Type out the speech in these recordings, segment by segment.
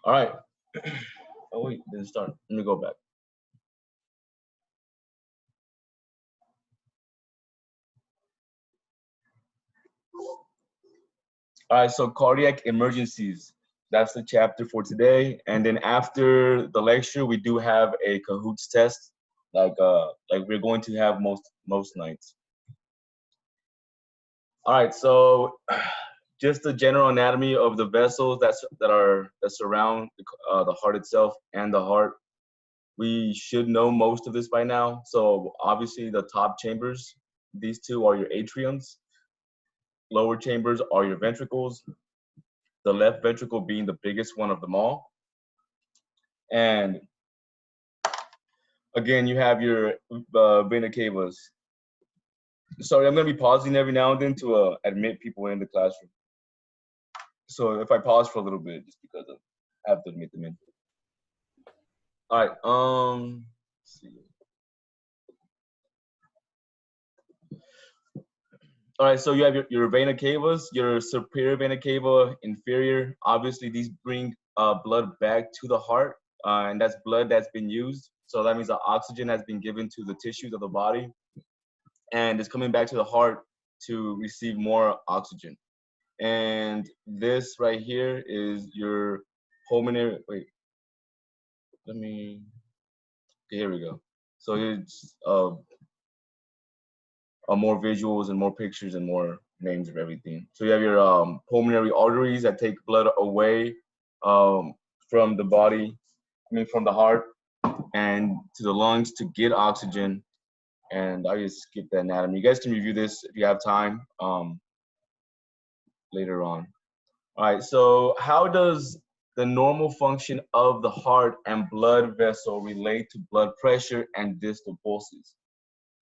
All right. Oh wait, didn't start. Let me go back. All right, so cardiac emergencies. That's the chapter for today. And then after the lecture, we do have a Kahoots test, like we're going to have most nights. All right, so just the general anatomy of the vessels that surround the heart itself and the heart. We should know most of this by now. So obviously the top chambers, these two are your atriums. Lower chambers are your ventricles. The left ventricle being the biggest one of them all. And again, you have your vena cavas. Sorry, I'm gonna be pausing every now and then to admit people in the classroom. So if I pause for a little bit, just because I have to admit them in. All right. Let's see. All right. So you have your vena cavas, your superior vena cava, inferior. Obviously, these bring blood back to the heart, and that's blood that's been used. So that means the oxygen has been given to the tissues of the body, and it's coming back to the heart to receive more oxygen. And this right here is your pulmonary. Wait, let me. Okay, here we go. So it's more visuals and more pictures and more names of everything. So you have your pulmonary arteries that take blood away from the body, from the heart and to the lungs to get oxygen. And I just skipped that anatomy. You guys can review this if you have time later on. All right, so how does the normal function of the heart and blood vessel relate to blood pressure and distal pulses?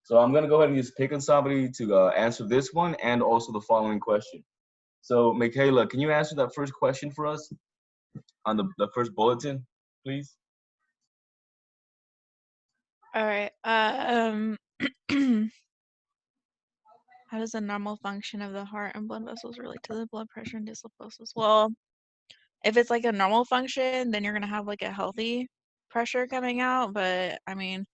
So I'm gonna go ahead and just pick on somebody to answer this one and also the following question. So Michaela, can you answer that first question for us on the first bulletin, please? All right. How does the normal function of the heart and blood vessels relate to the blood pressure and distal pulses? Well, if it's like a normal function, then you're gonna have like a healthy pressure coming out. But I mean,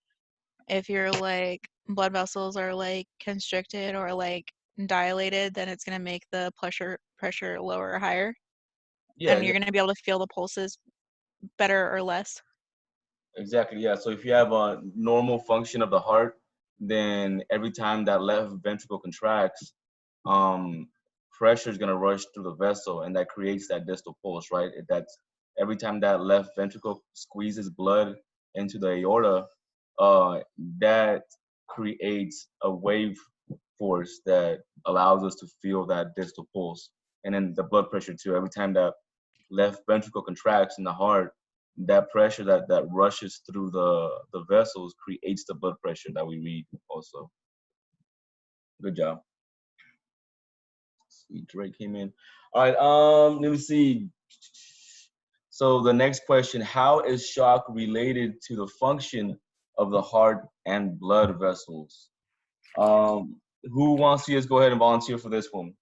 if your like blood vessels are like constricted or like dilated, then it's gonna make the pressure lower or higher, Yeah, and you're gonna be able to feel the pulses better or less. exactly. Yeah. So if you have a normal function of the heart, then every time that left ventricle contracts, um, pressure is gonna rush through the vessel, and that creates that distal pulse, right? That's every time that left ventricle squeezes blood into the aorta, that creates a wave force that allows us to feel that distal pulse, and then the blood pressure too. Every time that left ventricle contracts in the heart, that pressure that rushes through the vessels creates the blood pressure that we read also. Good job. See, Drake came in. All right, let me see. So the next question, how is shock related to the function of the heart and blood vessels? Who wants to just go ahead and volunteer for this one?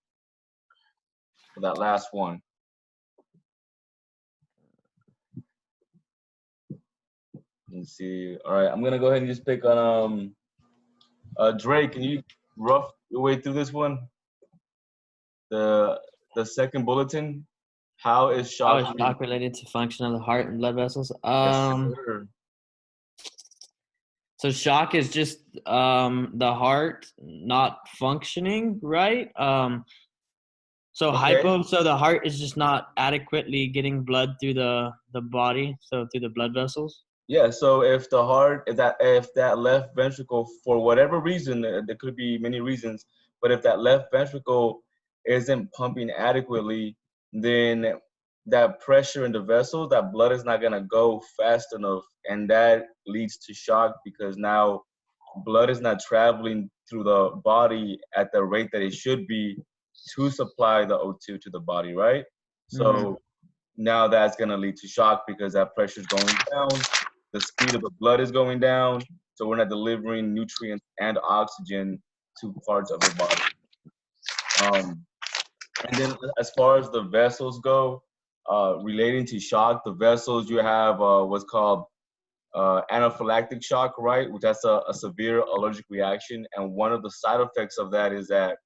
For that last one. Let's see. All right, I'm gonna go ahead and just pick on Drake. Can you rough your way through this one? The the second bulletin. How is How shock is shock related to function of the heart and blood vessels? Yes, sir. So shock is just the heart not functioning, right? So Okay. so the heart is just not adequately getting blood through the body, so through the blood vessels. Yeah, so if the heart, if that left ventricle, for whatever reason, there could be many reasons, but if that left ventricle isn't pumping adequately, then that pressure in the vessel, that blood is not gonna go fast enough, and that leads to shock because now blood is not traveling through the body at the rate that it should be to supply the O2 to the body, right? Mm-hmm. So now that's gonna lead to shock because that pressure is going down, the speed of the blood is going down, so we're not delivering nutrients and oxygen to parts of the body. And then as far as the vessels go, relating to shock, the vessels, you have what's called anaphylactic shock, right? Which that's a severe allergic reaction. And one of the side effects of that is that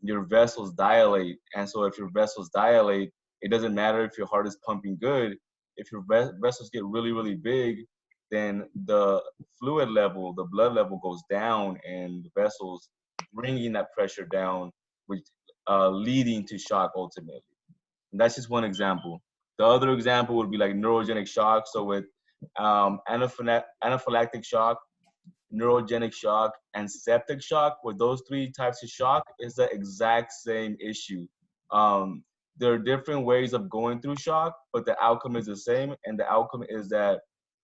your vessels dilate. And so if your vessels dilate, it doesn't matter if your heart is pumping good. If your vessels get really, really big, then the fluid level, the blood level goes down, and the vessels bringing that pressure down, which leading to shock ultimately. And that's just one example. The other example would be like neurogenic shock. So with anaphylactic shock, neurogenic shock, and septic shock, with those three types of shock, is the exact same issue. Um, there are different ways of going through shock, but the outcome is the same. And the outcome is that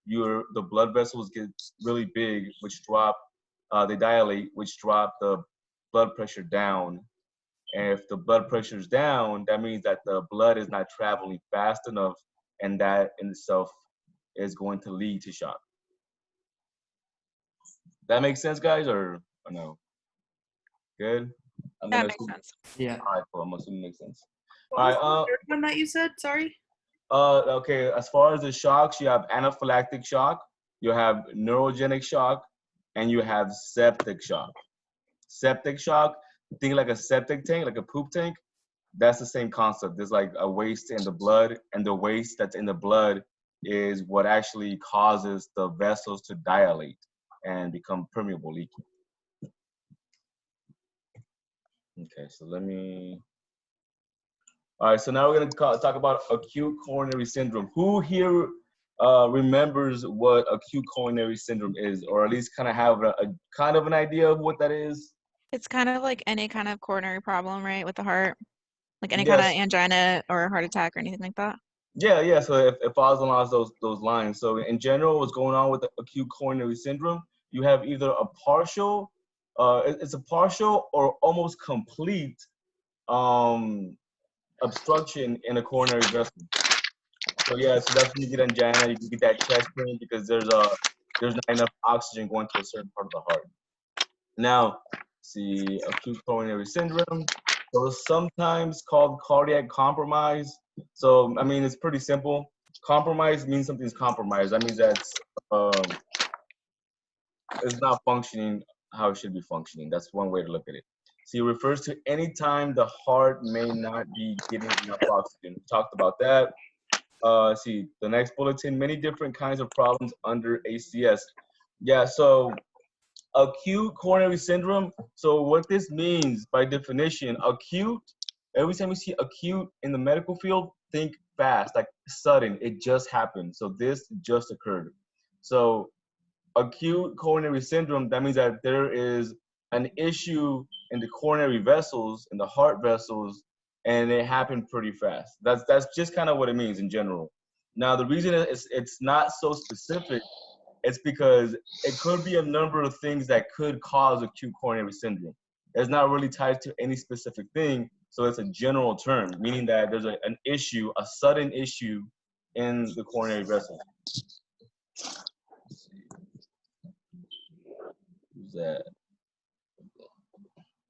the blood vessels get really big, which drop, they dilate, which drop the blood pressure down. And if the blood pressure is down, that means that the blood is not traveling fast enough, and that in itself is going to lead to shock. That makes sense, guys, or no? Good. That makes sense. Yeah. All right, cool. I'm assuming it makes sense. What was All the third one that you said? Sorry. right. Okay. As far as the shocks, you have anaphylactic shock, you have neurogenic shock, and you have septic shock. Septic shock, think like a septic tank, like a poop tank. That's the same concept. There's like a waste in the blood, and the waste that's in the blood is what actually causes the vessels to dilate and become permeable, leaky. Okay, so let me. All right, so now we're gonna talk about acute coronary syndrome. Who here remembers what acute coronary syndrome is, or at least kind of have a kind of an idea of what that is? It's kind of like any kind of coronary problem, right, with the heart, like any kind of Yes. angina or heart attack or anything like that. Yeah. So if it follows along those lines. So in general, what's going on with the acute coronary syndrome? You have either a partial, it's a partial or almost complete obstruction in a coronary vessel. So yeah, so that's when you get angina, you can get that chest pain because there's not enough oxygen going to a certain part of the heart. Now, see, acute coronary syndrome. So sometimes called cardiac compromise. So I mean, it's pretty simple. Compromise means something's compromised. That means that it's not functioning how it should be functioning. That's one way to look at it. See, it refers to any time the heart may not be getting enough oxygen. We talked about that. See, the next bulletin, many different kinds of problems under ACS. Yeah, so acute coronary syndrome. So what this means by definition, acute, every time you see acute in the medical field, think fast, like sudden, it just happened. So this just occurred. So acute coronary syndrome, that means that there is an issue in the coronary vessels, in the heart vessels, and it happened pretty fast. That's just kind of what it means in general. Now, the reason it's not so specific, it's because it could be a number of things that could cause acute coronary syndrome. It's not really tied to any specific thing, so it's a general term, meaning that there's an issue, a sudden issue in the coronary vessels. Who's that?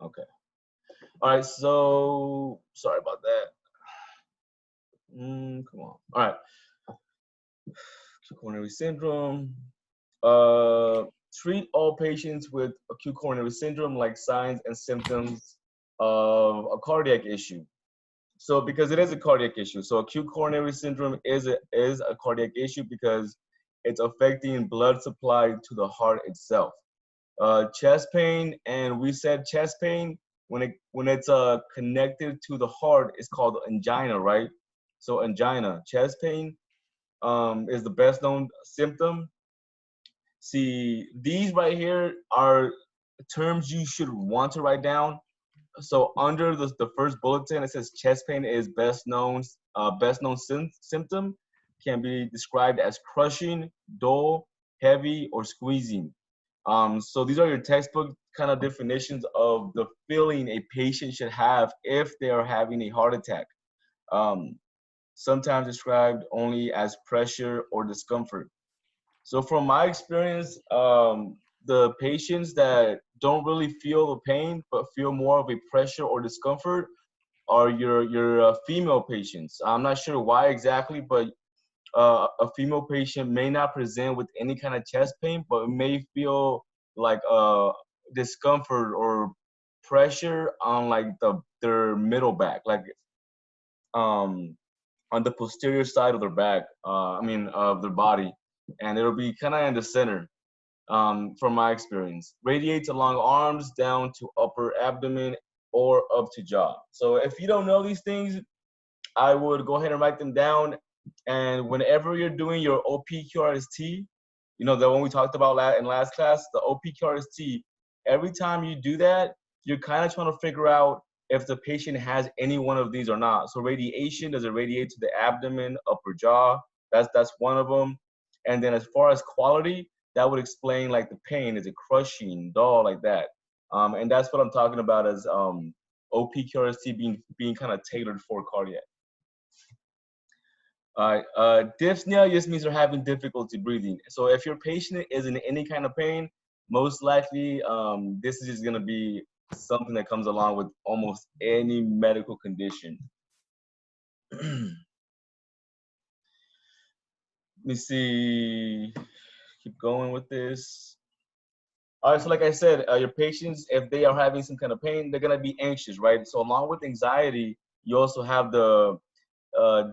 Okay. All right, so sorry about that. Come on. All right. Acute coronary syndrome. Treat all patients with acute coronary syndrome like signs and symptoms of a cardiac issue. So because it is a cardiac issue, so acute coronary syndrome is a cardiac issue because it's affecting blood supply to the heart itself. Chest pain, and we said chest pain when it's connected to the heart is called angina, right? So angina, chest pain is the best known symptom. See, these right here are terms you should want to write down. So under the first bulletin, it says chest pain is best known symptom, can be described as crushing, dull, heavy, or squeezing. So these are your textbook kind of definitions of the feeling a patient should have if they are having a heart attack. Sometimes described only as pressure or discomfort. So from my experience, the patients that don't really feel the pain but feel more of a pressure or discomfort, are your female patients. I'm not sure why exactly, but a female patient may not present with any kind of chest pain, but may feel like discomfort or pressure on like their middle back, like on the posterior side of their back. I mean of their body, and it'll be kind of in the center. From my experience, radiates along arms down to upper abdomen or up to jaw. So if you don't know these things, I would go ahead and write them down. And whenever you're doing your OPQRST, you know, the one we talked about in last class, the OPQRST, every time you do that, you're kind of trying to figure out if the patient has any one of these or not. So radiation, does it radiate to the abdomen, upper jaw? That's one of them. And then as far as quality, that would explain like the pain. Is it crushing, dull, like that? And that's what I'm talking about as OPQRST being kind of tailored for cardiac. All right, dyspnea just means they're having difficulty breathing. So if your patient is in any kind of pain, most likely this is just gonna be something that comes along with almost any medical condition. Let me see, keep going with this. All right, so like I said, your patients, if they are having some kind of pain, they're gonna be anxious, right? So along with anxiety, you also have the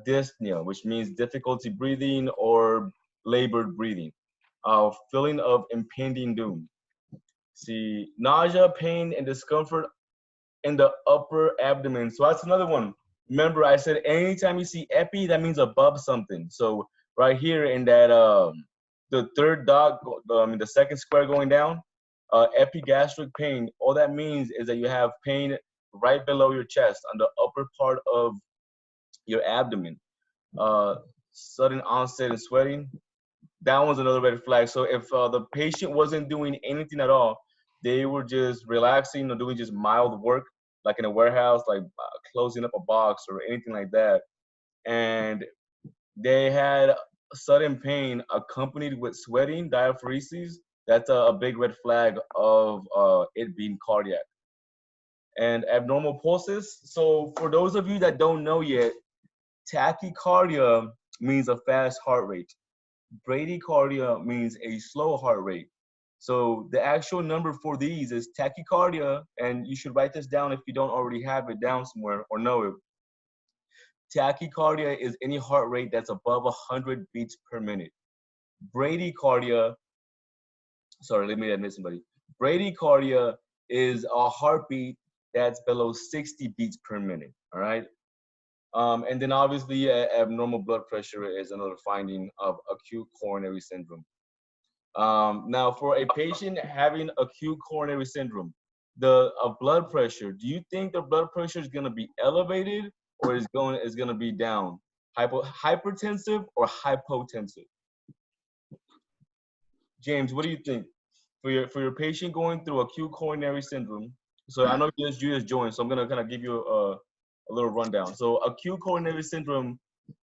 dyspnea, which means difficulty breathing or labored breathing, feeling of impending doom. See, nausea, pain, and discomfort in the upper abdomen. So that's another one. Remember, I said anytime you see epi, that means above something. So right here in that, the third dot, the second square going down, epigastric pain, all that means is that you have pain right below your chest on the upper part of your abdomen. Sudden onset and sweating, that one's another red flag. So if the patient wasn't doing anything at all, they were just relaxing or doing just mild work, like in a warehouse, like closing up a box or anything like that, and they had sudden pain accompanied with sweating, diaphoresis, that's a big red flag of it being cardiac. And abnormal pulses. So for those of you that don't know yet, tachycardia means a fast heart rate. Bradycardia means a slow heart rate. So the actual number for these is tachycardia, and you should write this down if you don't already have it down somewhere or know it. Tachycardia is any heart rate that's above 100 beats per minute. Bradycardia, sorry, let me admit somebody. Bradycardia is a heartbeat that's below 60 beats per minute, all right? And then obviously abnormal blood pressure is another finding of acute coronary syndrome. Now for a patient having acute coronary syndrome, the blood pressure, do you think the blood pressure is gonna be elevated or is gonna be down? Hypertensive or hypotensive? James, what do you think? For your patient going through acute coronary syndrome, so I know you just joined, so I'm gonna kind of give you a little rundown. So acute coronary syndrome,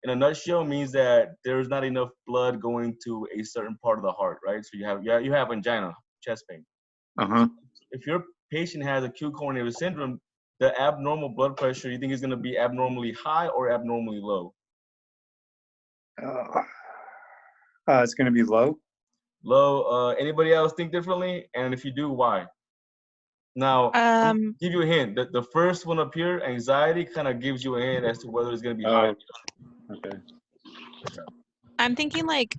in a nutshell, means that there's not enough blood going to a certain part of the heart, right? So you have angina, chest pain. If your patient has acute coronary syndrome, the abnormal blood pressure, you think is gonna be abnormally high or abnormally low? It's going to be low. Low. Anybody else think differently? And if you do, why? Now, give you a hint. The first one up here, anxiety, kind of gives you a hint as to whether it's going to be high. Okay. I'm thinking like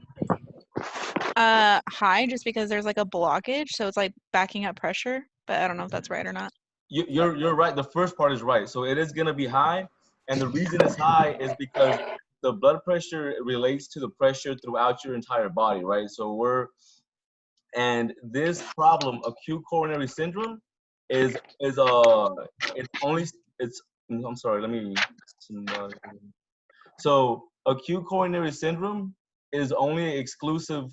high, just because there's like a blockage, so it's like backing up pressure. But I don't know if that's right or not. You're right. The first part is right. So it is going to be high, and the reason it's high is because the blood pressure relates to the pressure throughout your entire body, right? So and this problem, acute coronary syndrome, I'm sorry, let me. So acute coronary syndrome is only exclusive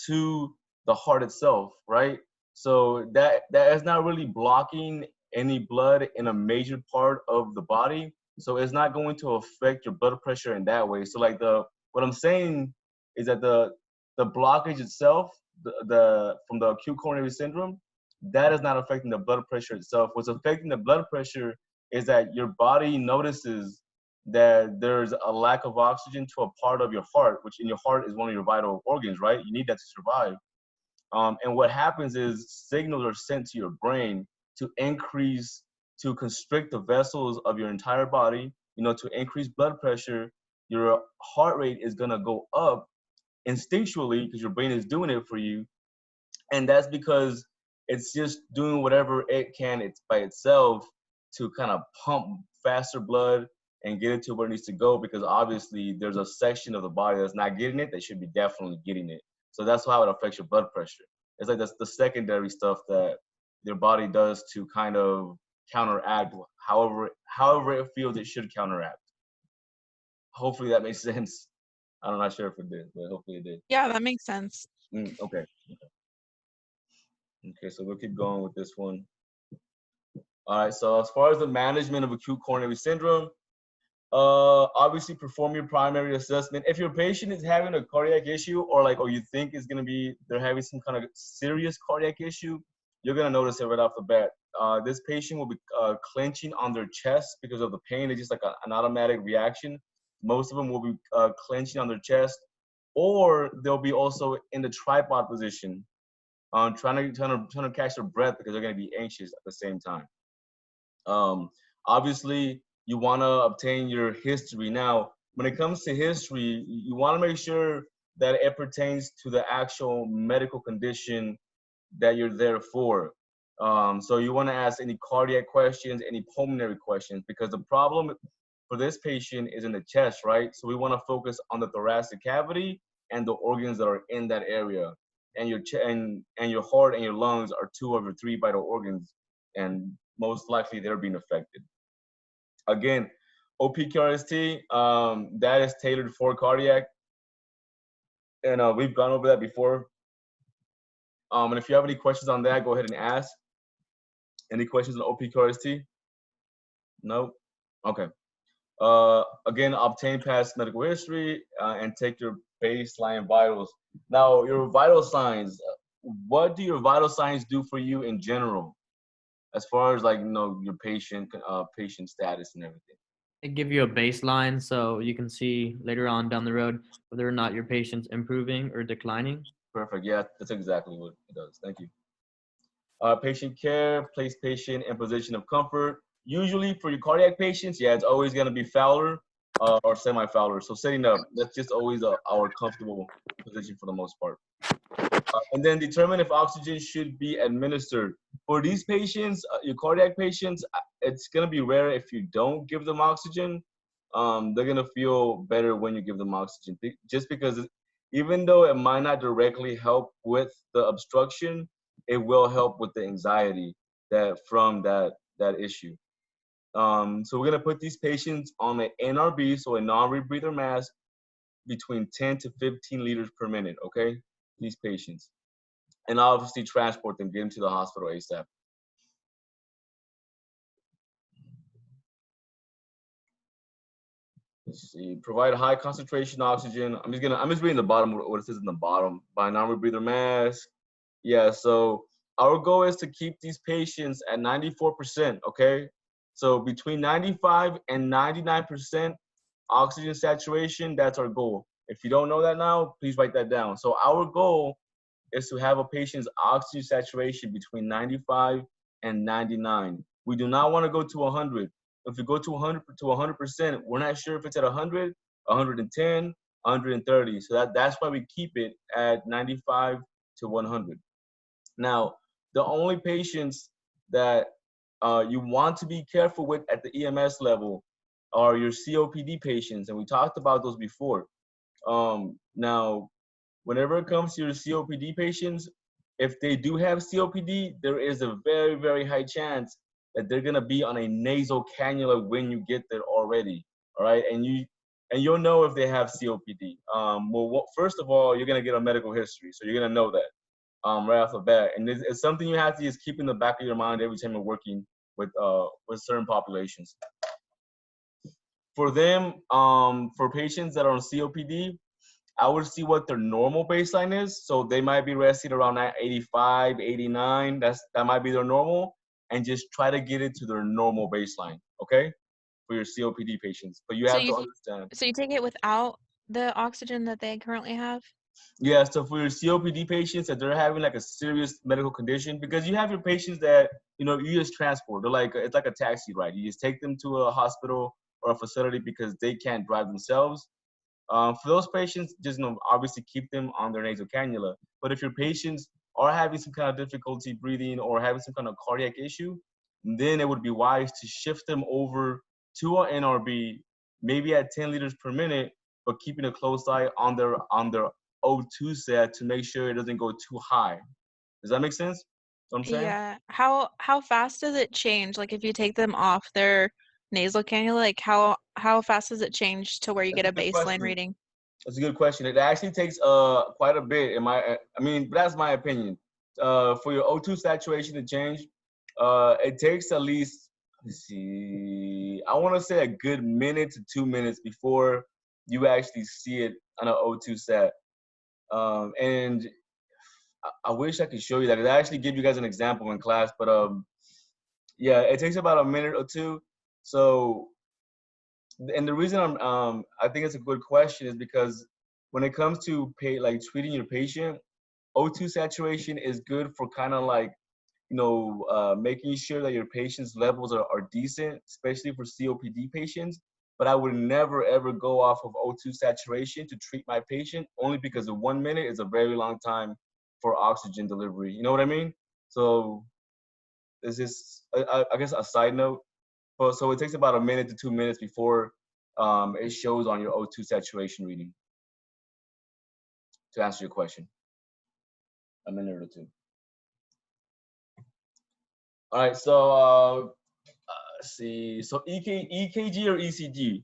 to the heart itself, right? So that is not really blocking any blood in a major part of the body. So it's not going to affect your blood pressure in that way. So like what I'm saying is that the blockage itself, from the acute coronary syndrome, that is not affecting the blood pressure itself. What's affecting the blood pressure is that your body notices that there's a lack of oxygen to a part of your heart, which in your heart is one of your vital organs, right? You need that to survive. And what happens is signals are sent to your brain to constrict the vessels of your entire body, to increase blood pressure. Your heart rate is gonna go up instinctually because your brain is doing it for you. And that's because it's just doing whatever it can by itself to kind of pump faster blood and get it to where it needs to go, because obviously there's a section of the body that's not getting it that should be definitely getting it. So that's how it affects your blood pressure. It's like that's the secondary stuff that your body does to kind of counteract however it feels it should counteract. Hopefully that makes sense. I'm not sure if it did, but hopefully it did. Yeah, that makes sense. Okay, so we'll keep going with this one. All right, so as far as the management of acute coronary syndrome, obviously perform your primary assessment. If your patient is having a cardiac issue or you think they're having some kind of serious cardiac issue, you're gonna notice it right off the bat. This patient will be clenching on their chest because of the pain. It's just like an automatic reaction. Most of them will be clenching on their chest, or they'll be also in the tripod position, trying to catch their breath because they're gonna be anxious at the same time. Obviously, you want to obtain your history. Now, when it comes to history, you want to make sure that it pertains to the actual medical condition that you're there for. So you want to ask any cardiac questions, any pulmonary questions, because the problem for this patient is in the chest, right? So we want to focus on the thoracic cavity and the organs that are in that area. And your heart and your lungs are 2 of your 3 vital organs, and most likely they're being affected. Again, OPQRST, that is tailored for cardiac, and we've gone over that before. And if you have any questions on that, go ahead and ask. Any questions on OPQRST? No? Okay. Again, obtain past medical history and take your baseline vitals. Now, your vital signs, what do your vital signs do for you in general? As far as your patient status and everything. They give you a baseline so you can see later on down the road whether or not your patient's improving or declining. Perfect. Yeah, that's exactly what it does. Thank you. Patient care, place patient in position of comfort. Usually for your cardiac patients, yeah, it's always going to be Fowler or semi-Fowler. So sitting up, that's just always our comfortable position for the most part. And then determine if oxygen should be administered. For these patients, your cardiac patients, it's going to be rare if you don't give them oxygen. They're going to feel better when you give them oxygen. Just because even though it might not directly help with the obstruction, it will help with the anxiety from that issue. So we're going to put these patients on an NRB, so a non-rebreather mask, between 10 to 15 liters per minute, okay? These patients. And obviously transport them, get them to the hospital ASAP. Let's see, provide high concentration oxygen. I'm just reading the bottom, what it says in the bottom. By non-rebreather mask. Yeah, so our goal is to keep these patients at 94%, okay? So between 95 and 99% oxygen saturation, that's our goal. If you don't know that now, please write that down. So our goal is to have a patient's oxygen saturation between 95 and 99. We do not want to go to 100. If we go to 100%, we're not sure if it's at 100, 110, 130. So that's why we keep it at 95 to 100. Now, the only patients that you want to be careful with at the EMS level are your COPD patients, and we talked about those before. Now, whenever it comes to your COPD patients, if they do have COPD, there is a very, very high chance that they're gonna be on a nasal cannula when you get there already, all right? And you'll know if they have COPD. Well, first of all, you're gonna get a medical history, so you're gonna know that right off the bat. And it's something you have to just keep in the back of your mind every time you're working with certain populations. For them, for patients that are on COPD, I would see what their normal baseline is. So they might be resting around 85, 89. That might be their normal. and just try to get it to their normal baseline, okay? For your COPD patients. But you So have to understand. So you take it without the oxygen that they currently have? Yeah, so for your COPD patients that they're having like a serious medical condition, because you have your patients that, you know, you just transport. They're like, it's like a taxi ride. You just take them to a hospital or a facility because they can't drive themselves. For those patients, just, you know, obviously keep them on their nasal cannula. But if your patients are having some kind of difficulty breathing or having some kind of cardiac issue, then it would be wise to shift them over to an NRB, maybe at 10 liters per minute, but keeping a close eye on their O2 set to make sure it doesn't go too high. Does that make sense? What I'm saying? Yeah. How fast does it change? Like if you take them off their nasal cannula, like how fast does it change to where you get a That's a good baseline question. reading? That's a good question. It actually takes quite a bit. I mean, that's my opinion. For your O2 saturation to change, it takes at least, let's see, I want to say a good minute to 2 minutes before you actually see it on an O2 set. And I wish I could show you that. I actually give you guys an example in class, but yeah, it takes about a minute or two. So, and the reason I think it's a good question is because when it comes to treating your patient, O2 saturation is good for kind of like, you know, making sure that your patient's levels are decent, especially for COPD patients. But I would never ever go off of O2 saturation to treat my patient, only because the 1 minute is a very long time for oxygen delivery. You know what I mean? So this is, I guess, a side note. But so it takes about a minute to 2 minutes before it shows on your O2 saturation reading. To answer your question, a minute or two. All right, so let's see. So EKG or ECG.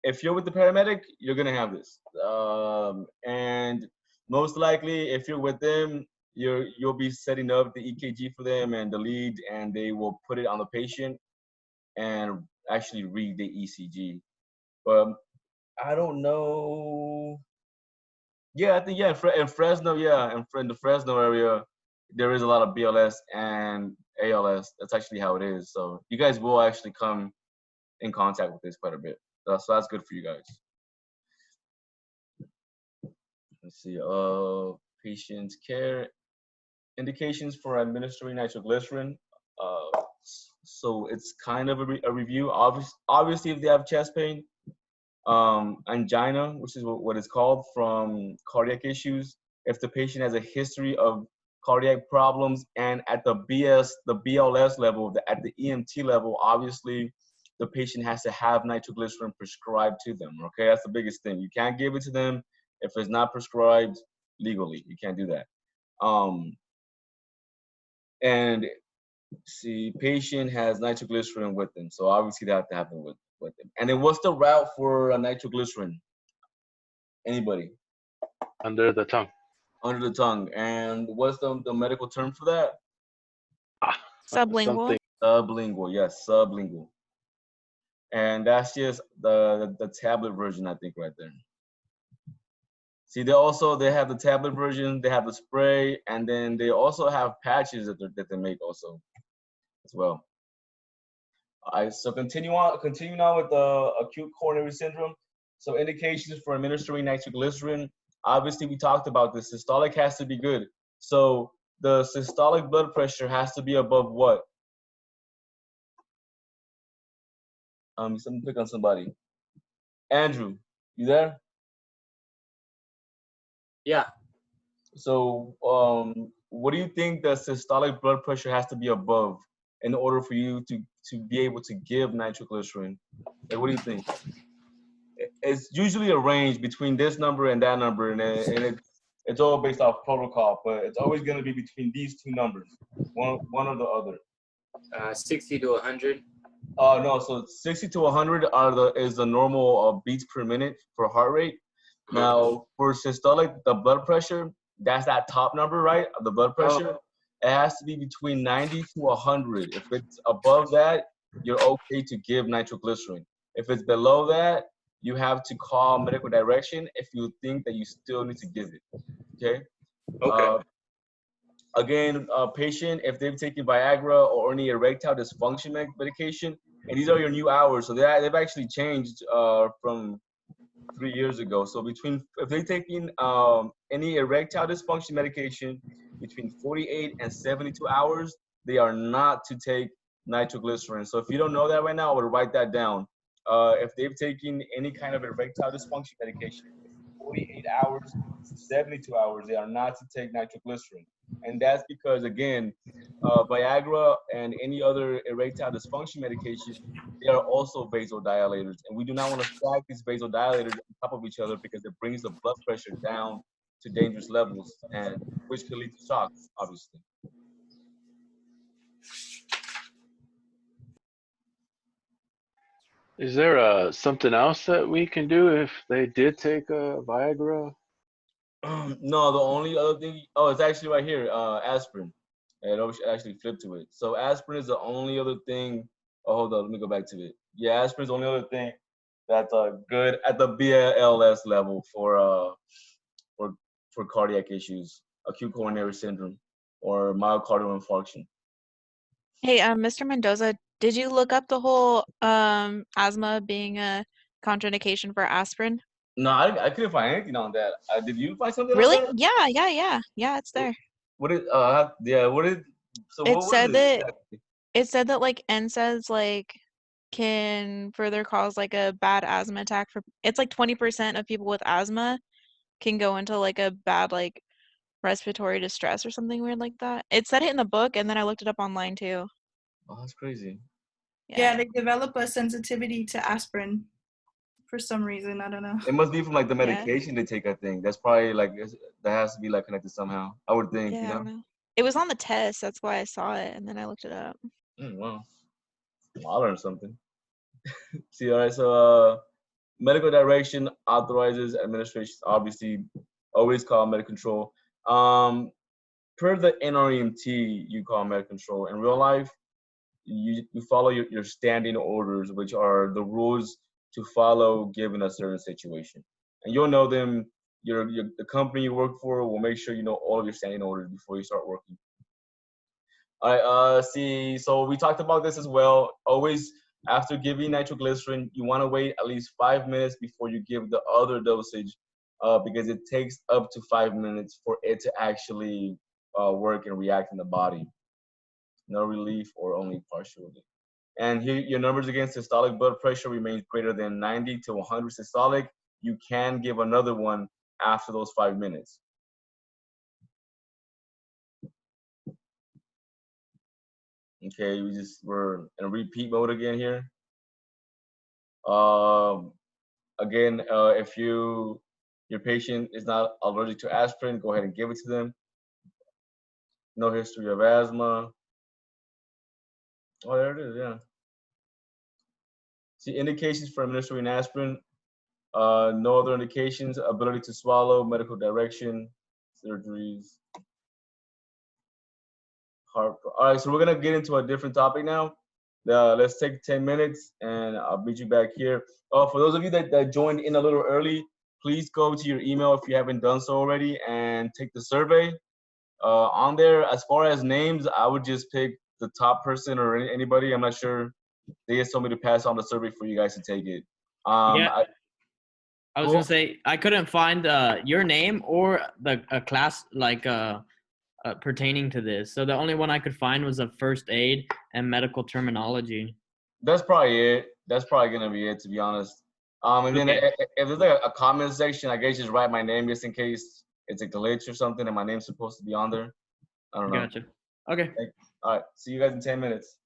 If you're with the paramedic, you're gonna have this. And most likely, if you're with them, you'll be setting up the EKG for them and the lead, and they will put it on the patient and actually read the ECG. But I don't know. Yeah, I think in Fresno, in the Fresno area, there is a lot of BLS and ALS. That's actually how it is. So you guys will actually come in contact with this quite a bit. So that's good for you guys. Let's see. Patient care indications for administering nitroglycerin. So it's kind of a review. Obviously, if they have chest pain, angina, which is what it's called, from cardiac issues. If the patient has a history of cardiac problems, and at the BLS level, at the EMT level, obviously the patient has to have nitroglycerin prescribed to them. Okay, that's the biggest thing. You can't give it to them if it's not prescribed legally. You can't do that. And see, patient has nitroglycerin with them, so obviously that have to happen with them. And then what's the route for a nitroglycerin? Anybody? Under the tongue. Under the tongue. And what's the medical term for that? Sublingual. Sublingual, yes, sublingual. And that's just the tablet version, I think, right there. See, they have the tablet version, they have the spray, and then they also have patches that they make also as well. All right, so continuing on with the acute coronary syndrome. So indications for administering nitroglycerin. Obviously, we talked about this. Systolic has to be good. So the systolic blood pressure has to be above what? Click on somebody. Andrew, you there? Yeah. So what do you think the systolic blood pressure has to be above in order for you to be able to give nitroglycerin? Like, what do you think? It's usually a range between this number and that number, and it's all based off protocol, but it's always going to be between these two numbers, one or the other. 60 to 100. No, so 60 to 100 is the normal beats per minute for heart rate. Now, for systolic, the blood pressure, that's that top number, right? The blood pressure, it has to be between 90 to 100. If it's above that, you're okay to give nitroglycerin. If it's below that, you have to call medical direction if you think that you still need to give it. Okay. Okay. Again, patient, if they've taken Viagra or any erectile dysfunction medication, and these are your new hours, so they've actually changed from 3 years ago. So if they're taking any erectile dysfunction medication between 48 and 72 hours, they are not to take nitroglycerin. So if you don't know that right now, I would write that down. If they've taken any kind of erectile dysfunction medication, 48 hours to 72 hours, they are not to take nitroglycerin. And that's because, again, Viagra and any other erectile dysfunction medication, they are also vasodilators. And we do not want to stack these vasodilators on top of each other because it brings the blood pressure down to dangerous levels, and which could lead to shocks, obviously. Is there something else that we can do if they did take Viagra? No, the only other thing, oh, it's actually right here, aspirin. And I should actually flip to it. So aspirin is the only other thing. Oh, hold on, let me go back to it. Yeah, aspirin is the only other thing that's good at the BLS level for cardiac issues, acute coronary syndrome, or myocardial infarction. Hey, Mr. Mendoza, did you look up the whole asthma being a contraindication for aspirin? No, I couldn't find anything on that. Did you find something Really? on that? Yeah, it's there. What is yeah, what is so It what was said it that exactly? it said that like NSAIDs like can further cause like a bad asthma attack for it's like 20% of people with asthma can go into like a bad like respiratory distress or something weird like that. It said it in the book and then I looked it up online too. Oh, that's crazy. Yeah, they develop a sensitivity to aspirin for some reason. I don't know. It must be from like the Yeah. medication they take, I think. That's probably like that has to be like connected somehow. I would think, Yeah, you I know. don't know. It was on the test, that's why I saw it and then I looked it up. Well, I learned something. See, all right. So, medical direction authorizes administration. Obviously, always call med control. Per the NREMT, you call med control. In real life, you follow your standing orders, which are the rules to follow given a certain situation, and you'll know them. The company you work for will make sure you know all of your standing orders before you start working. All right, see, so we talked about this as well. Always, after giving nitroglycerin, you want to wait at least 5 minutes before you give the other dosage, because it takes up to 5 minutes for it to actually work and react in the body. No relief or only partial relief. And here, your numbers again, systolic blood pressure remains greater than 90 to 100 systolic. You can give another one after those 5 minutes. Okay, we're in repeat mode again here. Again, if your patient is not allergic to aspirin, go ahead and give it to them. No history of asthma. Oh, there it is, yeah. See, indications for administering aspirin. No other indications, ability to swallow, medical direction, surgeries, heart. All right, so we're gonna get into a different topic now. Let's take 10 minutes and I'll meet you back here. For those of you that joined in a little early, please go to your email if you haven't done so already and take the survey. On there, as far as names, I would just pick the top person or anybody. I'm not sure. They just told me to pass on the survey for you guys to take it. Yeah. I was Cool. gonna say I couldn't find your name or a class like pertaining to this. So the only one I could find was a first aid and medical terminology. That's probably it. That's probably gonna be it, to be honest. And then Okay. if there's like a comment section, I guess just write my name just in case it's a glitch or something and my name's supposed to be on there. I don't know. Gotcha. Okay. All right. See you guys in 10 minutes.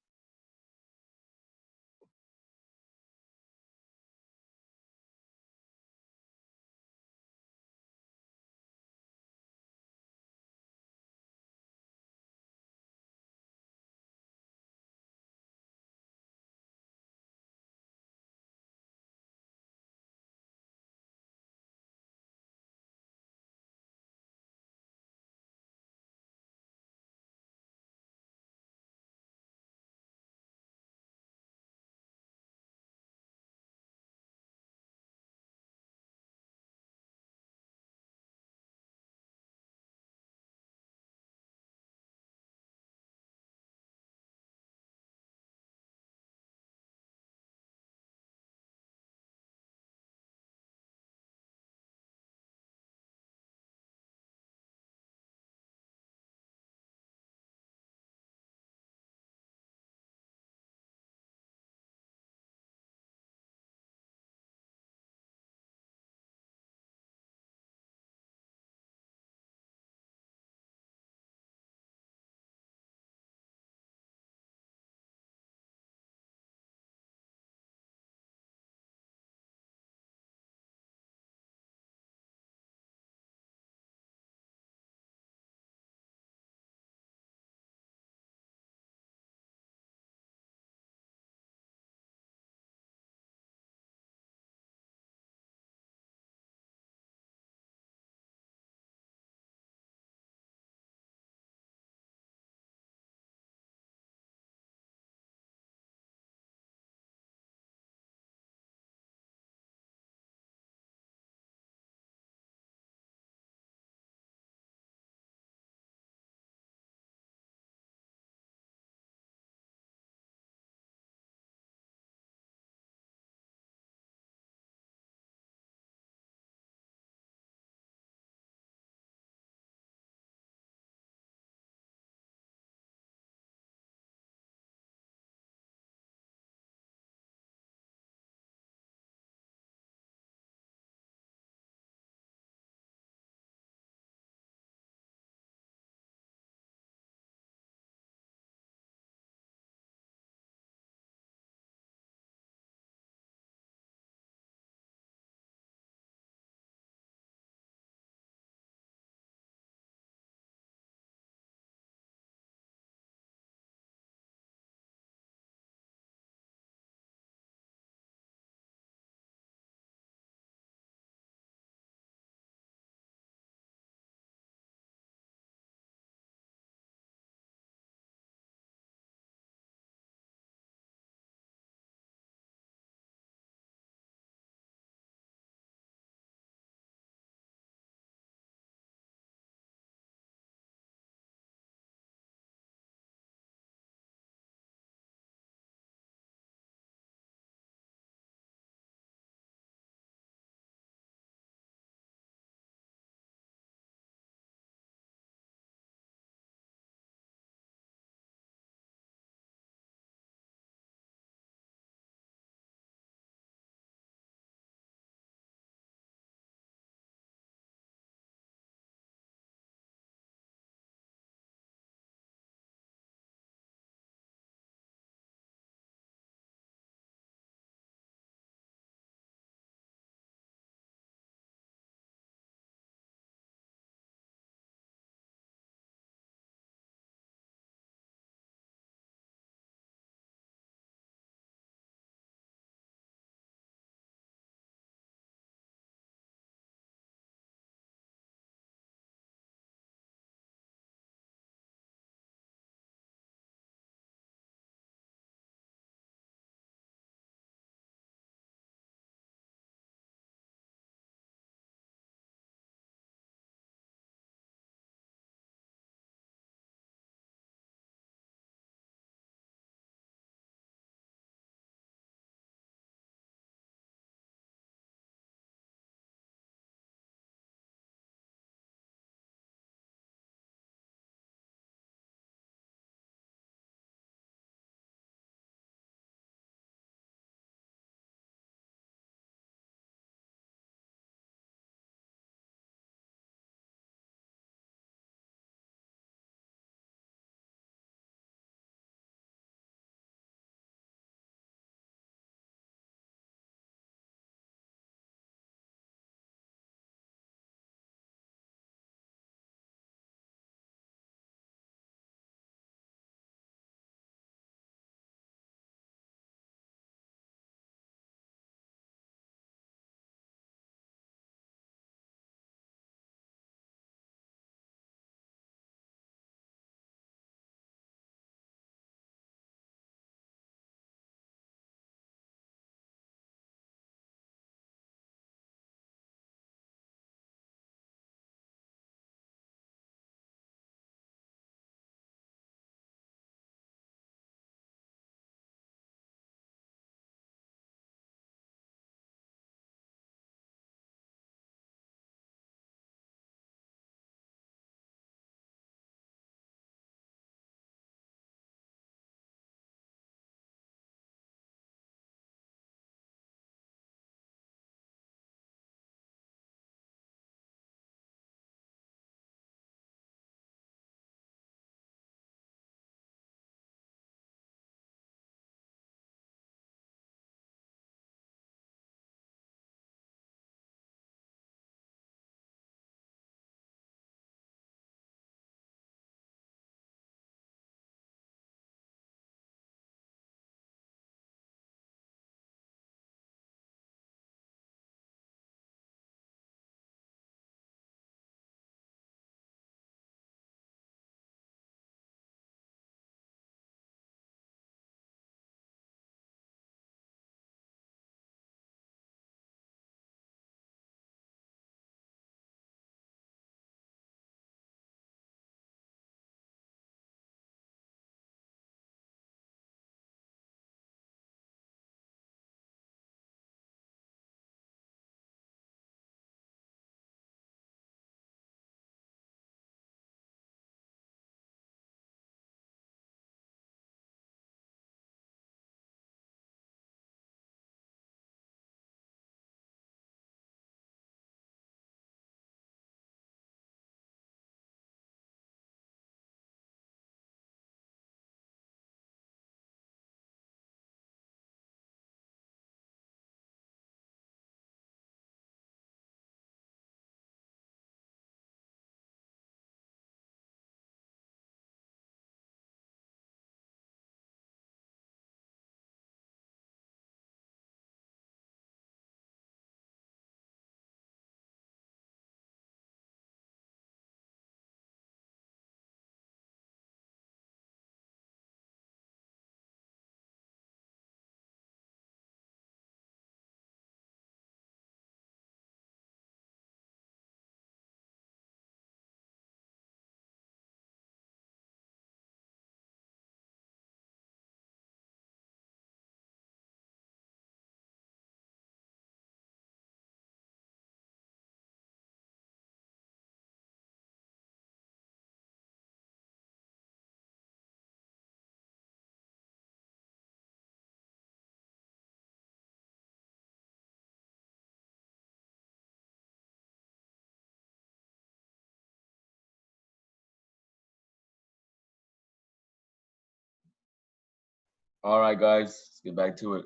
All right, guys, let's get back to it.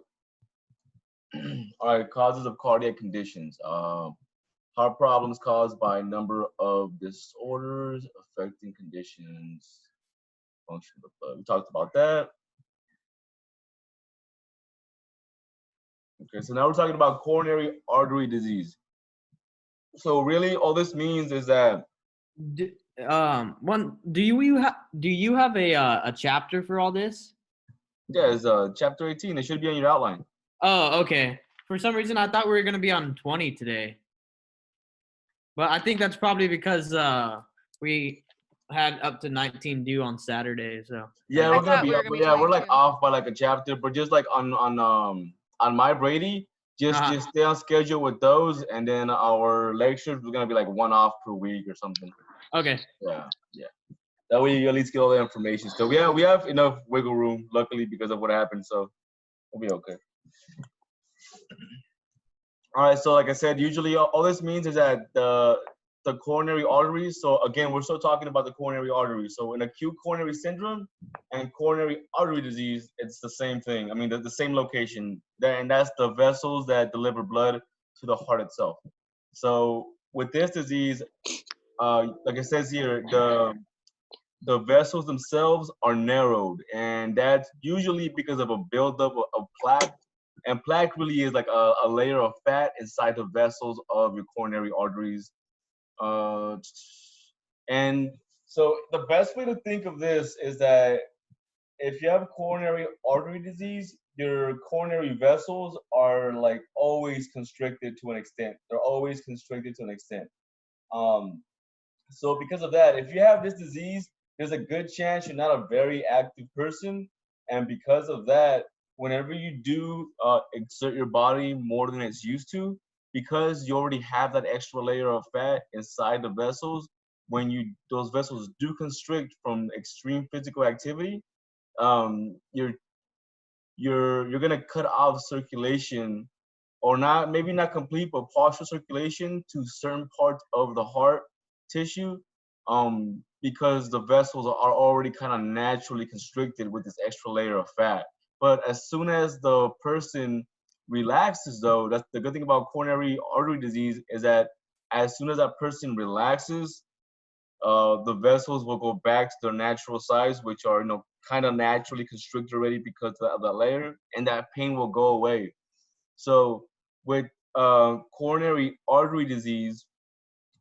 All right, causes of cardiac conditions. Heart problems caused by a number of disorders affecting conditions, function of the blood. We talked about that. Okay, so now we're talking about coronary artery disease. So really, all this means is that Do you have a chapter for all this? yeah, it's chapter 18. It should be on your outline. Oh, okay. For some reason, I thought we were gonna be on 20 today, but I think that's probably because we had up to 19 due on Saturday. So Yeah, I we're gonna thought be we were up, gonna but be yeah, we're like 22. off by like a chapter, but just like on my Brady, just stay on schedule with those, and then our lectures we're gonna be like one off per week or something. okay. Yeah, yeah. That way you at least get all the information. So we have enough wiggle room, luckily, because of what happened. So we'll be okay. All right. So like I said, usually all this means is that the coronary arteries. So again, we're still talking about the coronary arteries. So in acute coronary syndrome and coronary artery disease, it's the same thing. I mean, the same location. And that's the vessels that deliver blood to the heart itself. So with this disease, like it says here, the vessels themselves are narrowed, and that's usually because of a buildup of plaque. And plaque really is like a layer of fat inside the vessels of your coronary arteries. And so the best way to think of this is that if you have coronary artery disease, your coronary vessels are like always constricted to an extent. They're always constricted to an extent. So because of that, if you have this disease, there's a good chance you're not a very active person. And because of that, whenever you do exert your body more than it's used to, because you already have that extra layer of fat inside the vessels, when those vessels do constrict from extreme physical activity, you're gonna cut off circulation, or not, maybe not complete, but partial circulation to certain parts of the heart tissue, because the vessels are already kind of naturally constricted with this extra layer of fat. But as soon as the person relaxes, though, that's the good thing about coronary artery disease, is that as soon as that person relaxes, the vessels will go back to their natural size, which are, kind of naturally constricted already because of that layer, and that pain will go away. So with coronary artery disease,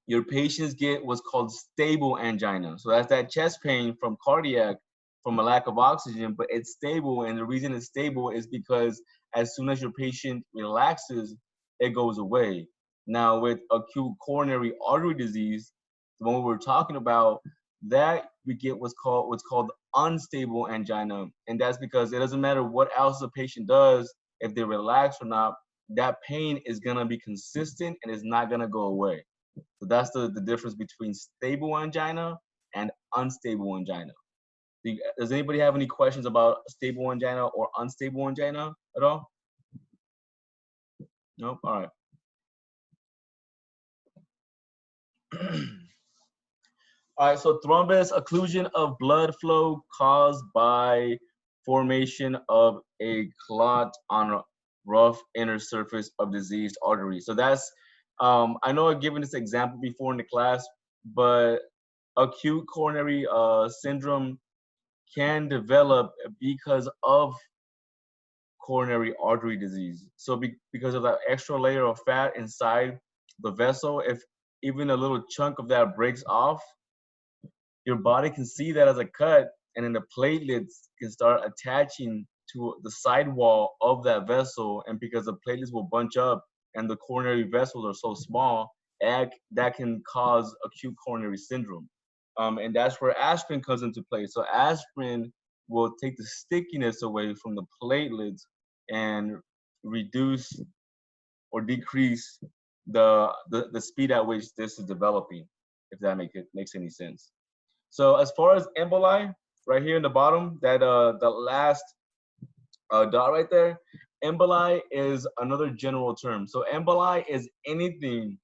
your patients get what's called stable angina. So that's that chest pain from cardiac, from a lack of oxygen, but it's stable. And the reason it's stable is because as soon as your patient relaxes, it goes away. Now with acute coronary artery disease, the one we're talking about, that we get what's called unstable angina. And that's because it doesn't matter what else the patient does, if they relax or not, that pain is gonna be consistent and it's not gonna go away. So that's the difference between stable angina and unstable angina. Does anybody have any questions about stable angina or unstable angina at all? No? All right. All right, so thrombus, occlusion of blood flow caused by formation of a clot on a rough inner surface of diseased artery. So that's, I know I've given this example before in the class, but acute coronary syndrome can develop because of coronary artery disease. So because of that extra layer of fat inside the vessel, if even a little chunk of that breaks off, your body can see that as a cut, and then the platelets can start attaching to the sidewall of that vessel. And because the platelets will bunch up and the coronary vessels are so small, that can cause acute coronary syndrome. And that's where aspirin comes into play. So aspirin will take the stickiness away from the platelets and reduce or decrease the speed at which this is developing, if that makes any sense. So as far as emboli, right here in the bottom, that the last dot right there, emboli is another general term. So emboli is anything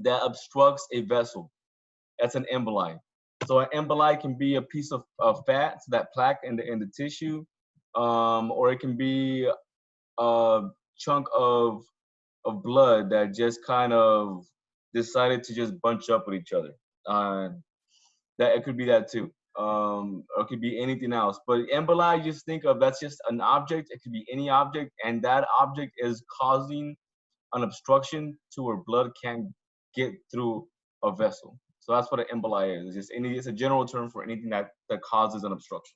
that obstructs a vessel. That's an emboli. So an emboli can be a piece of fat, so that plaque in the tissue. or it can be a chunk of blood that just kind of decided to just bunch up with each other. That it could be that too. Or it could be anything else. But emboli, just think of that's just an object. It could be any object, and that object is causing an obstruction to where blood can't get through a vessel. So that's what an emboli is. It's just it's a general term for anything that causes an obstruction.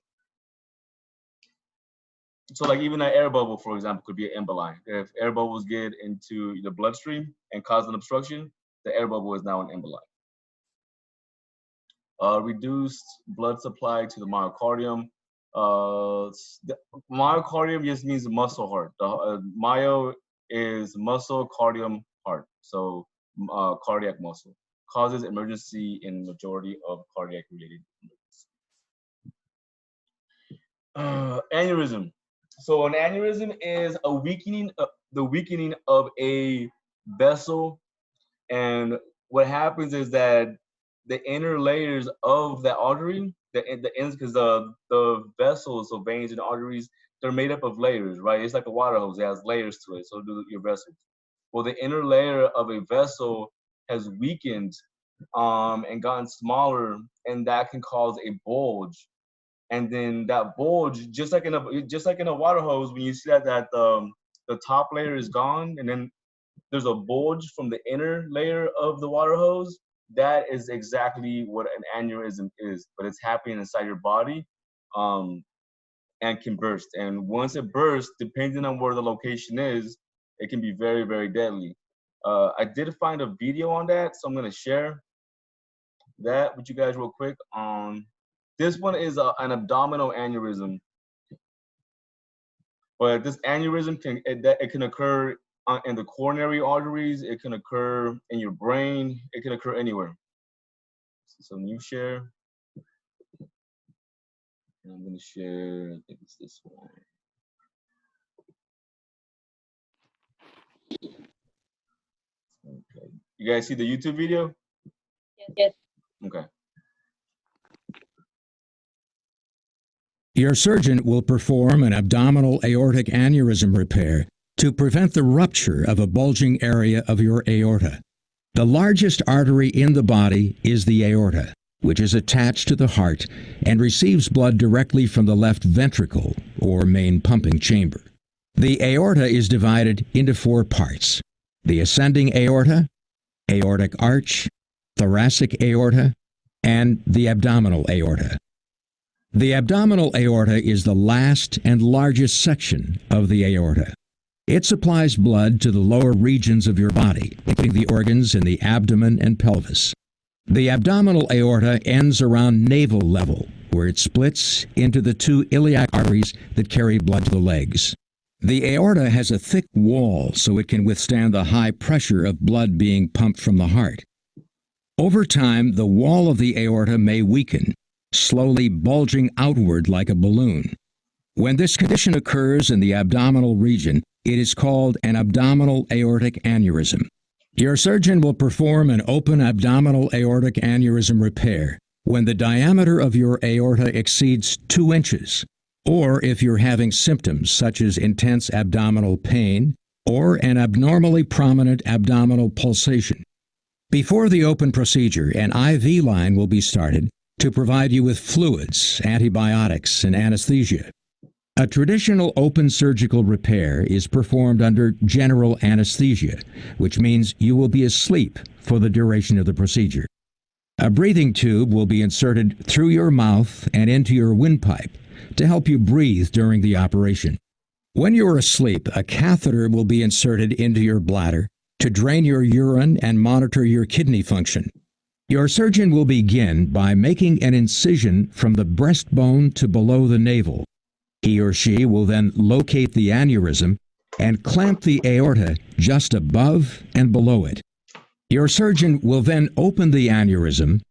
So like even an air bubble, for example, could be an emboli. If air bubbles get into the bloodstream and cause an obstruction, the air bubble is now an emboli. Reduced blood supply to the myocardium. The myocardium just means muscle heart. The myo is muscle, cardium, heart. So cardiac muscle. Causes emergency in majority of cardiac related emergencies. Aneurysm. So an aneurysm is a weakening, the weakening of a vessel, and what happens is that the inner layers of the artery, the ends, because the vessels, so veins and arteries, they're made up of layers, right? It's like a water hose; it has layers to it. So do your vessels. Well, the inner layer of a vessel has weakened and gotten smaller, and that can cause a bulge. And then that bulge, just like in a water hose, when you see that the top layer is gone, and then there's a bulge from the inner layer of the water hose. That is exactly what an aneurysm is, but it's happening inside your body, and can burst. And once it bursts, depending on where the location is, it can be very, very deadly. I did find a video on that, so I'm gonna share that with you guys real quick. This one is an abdominal aneurysm, but this aneurysm can occur in the coronary arteries. It can occur in your brain. It can occur anywhere. So new share. And I'm gonna share. I think it's this one. Okay. You guys see the YouTube video? Yes. Okay. Your surgeon will perform an abdominal aortic aneurysm repair to prevent the rupture of a bulging area of your aorta. The largest artery in the body is the aorta, which is attached to the heart and receives blood directly from the left ventricle, or main pumping chamber. The aorta is divided into 4 parts: the ascending aorta, aortic arch, thoracic aorta, and the abdominal aorta. The abdominal aorta is the last and largest section of the aorta. It supplies blood to the lower regions of your body, including the organs in the abdomen and pelvis. The abdominal aorta ends around navel level, where it splits into the 2 iliac arteries that carry blood to the legs. The aorta has a thick wall so it can withstand the high pressure of blood being pumped from the heart. Over time, the wall of the aorta may weaken, slowly bulging outward like a balloon. When this condition occurs in the abdominal region, it is called an abdominal aortic aneurysm. Your surgeon will perform an open abdominal aortic aneurysm repair when the diameter of your aorta exceeds 2 inches, or if you're having symptoms such as intense abdominal pain or an abnormally prominent abdominal pulsation. Before the open procedure, an IV line will be started to provide you with fluids, antibiotics, and anesthesia. A traditional open surgical repair is performed under general anesthesia, which means you will be asleep for the duration of the procedure. A breathing tube will be inserted through your mouth and into your windpipe to help you breathe during the operation. When you are asleep, a catheter will be inserted into your bladder to drain your urine and monitor your kidney function. Your surgeon will begin by making an incision from the breastbone to below the navel. He or she will then locate the aneurysm and clamp the aorta just above and below it. Your surgeon will then open the aneurysm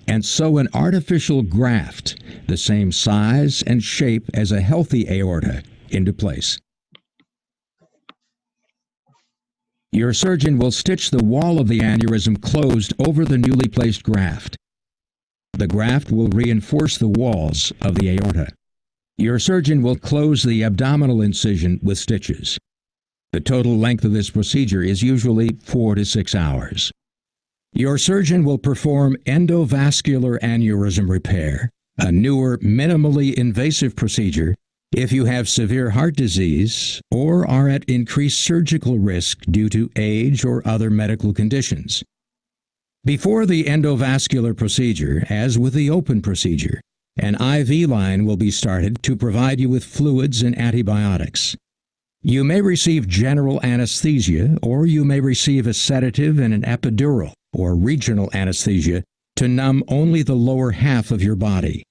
and sew an artificial graft, the same size and shape as a healthy aorta, into place. Your surgeon will stitch the wall of the aneurysm closed over the newly placed graft. The graft will reinforce the walls of the aorta. Your surgeon will close the abdominal incision with stitches. The total length of this procedure is usually 4 to 6 hours. Your surgeon will perform endovascular aneurysm repair, a newer, minimally invasive procedure if you have severe heart disease or are at increased surgical risk due to age or other medical conditions. Before the endovascular procedure, as with the open procedure, an IV line will be started to provide you with fluids and antibiotics. You may receive general anesthesia, or you may receive a sedative and an epidural or regional anesthesia to numb only the lower half of your body.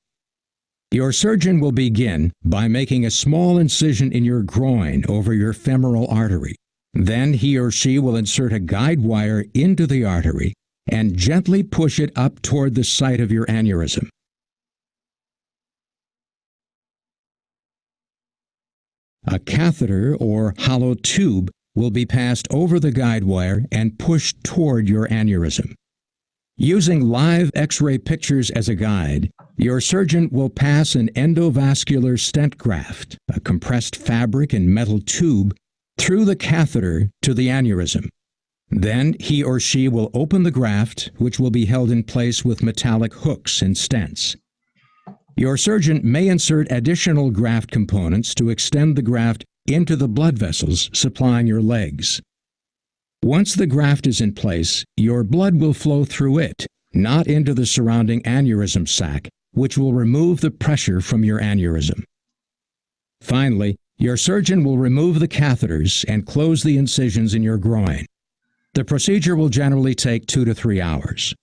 Your surgeon will begin by making a small incision in your groin over your femoral artery. Then he or she will insert a guide wire into the artery and gently push it up toward the site of your aneurysm. A catheter or hollow tube will be passed over the guide wire and pushed toward your aneurysm. Using live X-ray pictures as a guide, your surgeon will pass an endovascular stent graft, a compressed fabric and metal tube, through the catheter to the aneurysm. Then he or she will open the graft, which will be held in place with metallic hooks and stents. Your surgeon may insert additional graft components to extend the graft into the blood vessels supplying your legs. Once the graft is in place, your blood will flow through it, not into the surrounding aneurysm sac, which will remove the pressure from your aneurysm. Finally, your surgeon will remove the catheters and close the incisions in your groin. The procedure will generally take 2 to 3 hours.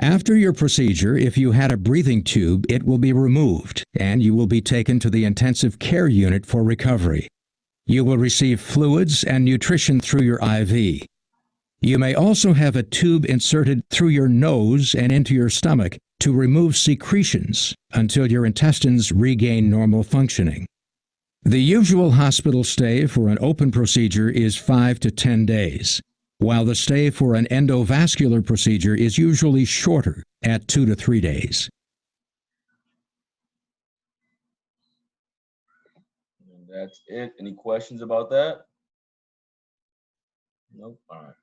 After your procedure, if you had a breathing tube, it will be removed, and you will be taken to the intensive care unit for recovery. You will receive fluids and nutrition through your IV. You may also have a tube inserted through your nose and into your stomach to remove secretions until your intestines regain normal functioning. The usual hospital stay for an open procedure is 5 to 10 days, while the stay for an endovascular procedure is usually shorter at 2 to 3 days. And that's it. Any questions about that? Nope. All right.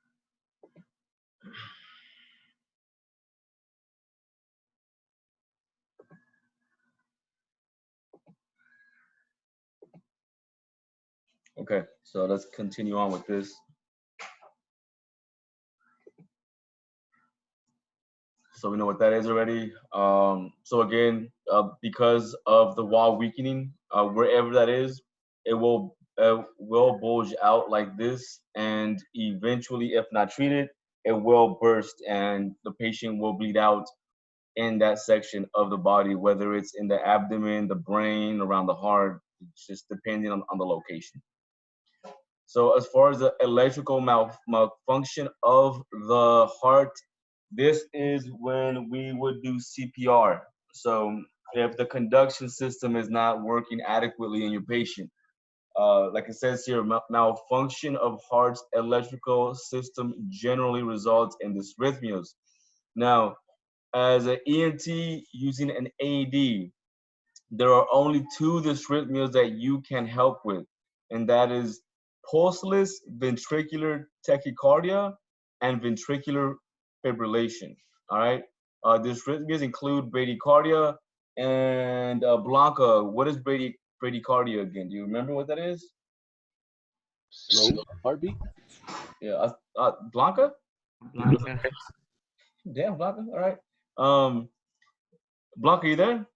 Okay, so let's continue on with this. So we know what that is already. So again, because of the wall weakening, wherever that is, it will bulge out like this, and eventually, if not treated, it will burst, and the patient will bleed out in that section of the body, whether it's in the abdomen, the brain, around the heart, just depending on the location. So as far as the electrical malfunction of the heart, this is when we would do CPR. So if the conduction system is not working adequately in your patient, like it says here, malfunction of heart's electrical system generally results in dysrhythmias. Now, as an ENT using an AED, there are only 2 dysrhythmias that you can help with, and that is pulseless ventricular tachycardia and ventricular fibrillation. All right. Dysrhythmias include bradycardia and Blanca. What is bradycardia again? Do you remember what that is? Slow heartbeat? Yeah. Blanca? Blanca. Damn, Blanca. All right. Blanca, you there?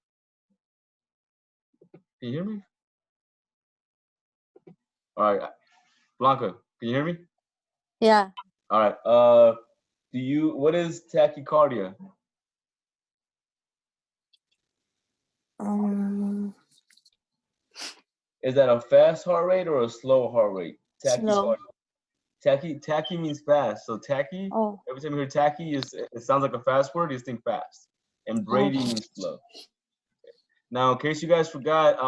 Can you hear me? All right. Blanca, can you hear me? Yeah. All right. What is tachycardia? Is that a fast heart rate or a slow heart rate? Slow. Tachy means fast. So tachy, every time you hear tachy, it sounds like a fast word, you just think fast. And Brady means slow. Now, in case you guys forgot,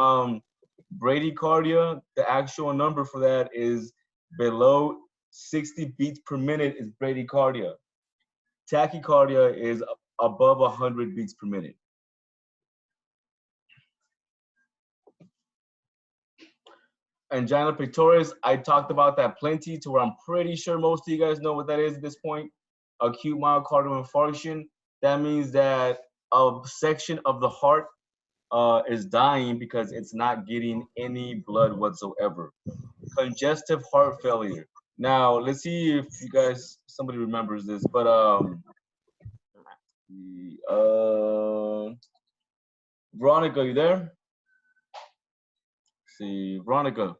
bradycardia, the actual number for that is below 60 beats per minute is bradycardia. Tachycardia is above 100 beats per minute. angina pectoris, I talked about that plenty to where I'm pretty sure most of you guys know what that is at this point. Acute myocardial infarction. That means that a section of the heart is dying because it's not getting any blood whatsoever. Congestive heart failure. Now, let's see if you guys, somebody remembers this, but Veronica, you there? Let's see, Veronica.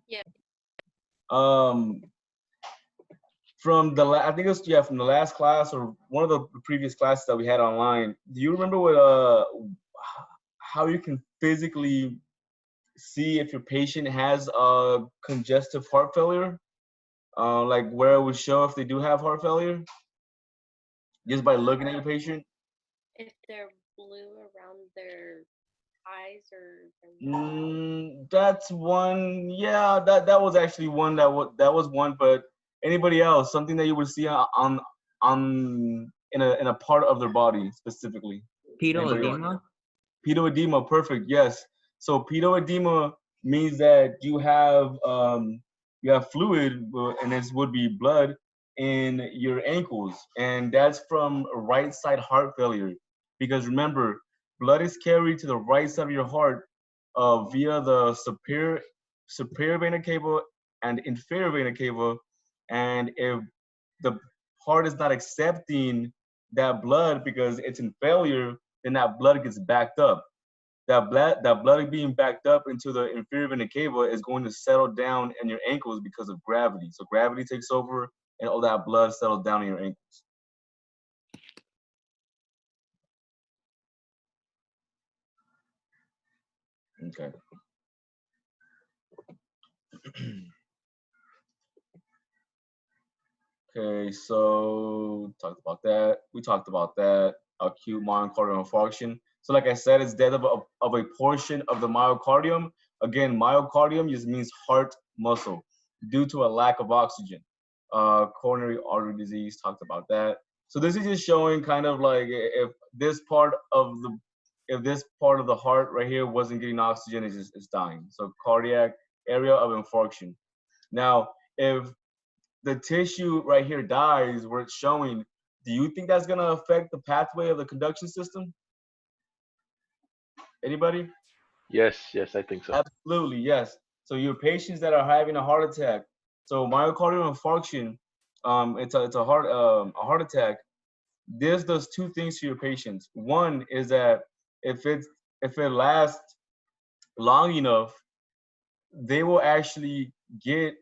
Yeah. From the I think it was, yeah, from the last class or one of the previous classes that we had online. Do you remember what how you can physically see if your patient has congestive heart failure? Like where it would show if they do have heart failure? Just by looking at your patient? If they're blue around their eyes or their mouth. That's one. Yeah, that was actually one that was one. But anybody else, something that you would see on in a part of their body specifically? Pedal Anybody else? edema. Pedal edema, perfect. Yes. So pedal edema means that you have fluid, and this would be blood in your ankles, and that's from right side heart failure. Because remember, blood is carried to the right side of your heart via the superior vena cava and inferior vena cava, and if the heart is not accepting that blood because it's in failure, then that blood gets backed up. That blood being backed up into the inferior vena cava is going to settle down in your ankles because of gravity. So gravity takes over, and all that blood settles down in your ankles. Okay. Okay, so talked about that. We talked about that. Acute myocardial infarction. So like I said, it's death of a portion of the myocardium. Again, myocardium just means heart muscle due to a lack of oxygen. Coronary artery disease, talked about that. So this is just showing kind of like if this part of the heart right here wasn't getting oxygen, it's dying. So cardiac area of infarction. Now, if the tissue right here dies where it's showing, do you think that's gonna affect the pathway of the conduction system? Anybody? Yes, I think so. Absolutely, yes. So your patients that are having a heart attack, so myocardial infarction, it's a heart attack. This does two things to your patients. One is that if it lasts long enough, they will actually get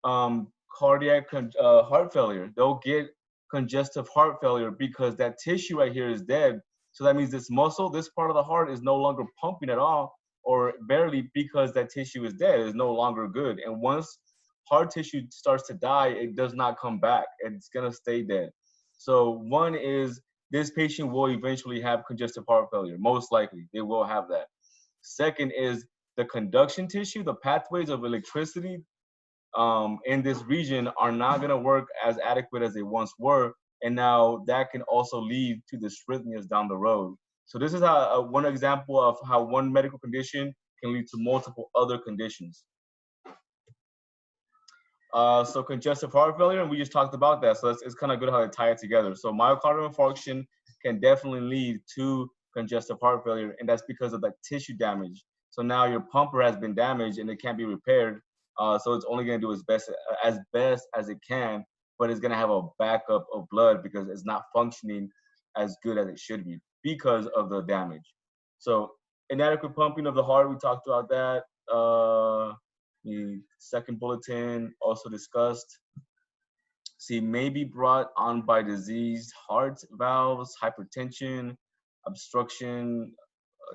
cardiac heart failure. They'll get congestive heart failure because that tissue right here is dead. So that means this muscle, this part of the heart is no longer pumping at all or barely because that tissue is dead. It's no longer good. And once heart tissue starts to die, it does not come back. It's going to stay dead. So one is this patient will eventually have congestive heart failure. Most likely, they will have that. Second is the conduction tissue, the pathways of electricity in this region are not going to work as adequate as they once were. And now that can also lead to the arrhythmias down the road. So this is how, one example of how one medical condition can lead to multiple other conditions. So congestive heart failure, and we just talked about that. So it's kind of good how they tie it together. So myocardial infarction can definitely lead to congestive heart failure, and that's because of the tissue damage. So now your pumper has been damaged and it can't be repaired. So it's only going to do as best as it can, but it's going to have a backup of blood because it's not functioning as good as it should be because of the damage. So inadequate pumping of the heart, we talked about that. The second bulletin also discussed. See, may be brought on by diseased heart valves, hypertension, obstruction.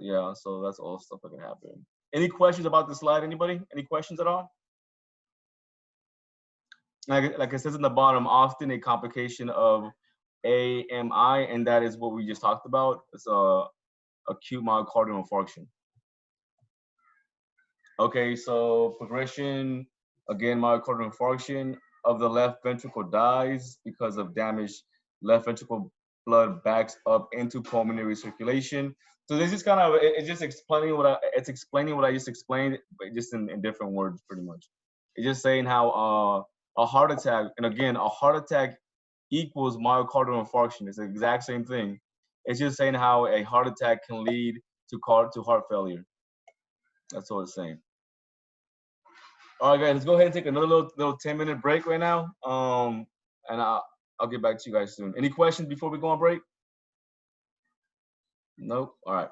Yeah, so that's all stuff that can happen. Any questions about this slide? Anybody? Any questions at all? Like it says in the bottom, often a complication of AMI, and that is what we just talked about. It's acute myocardial infarction. Okay, so progression, again, myocardial infarction of the left ventricle dies because of damaged left ventricle blood backs up into pulmonary circulation. So this is kind of it's just explaining it's explaining what I just explained, but just in different words, pretty much. It's just saying how a heart attack, and again, a heart attack equals myocardial infarction. It's the exact same thing. It's just saying how a heart attack can lead to heart failure. That's all it's saying. All right, guys, let's go ahead and take another little 10-minute break right now. And I'll get back to you guys soon. Any questions before we go on break? Nope. All right.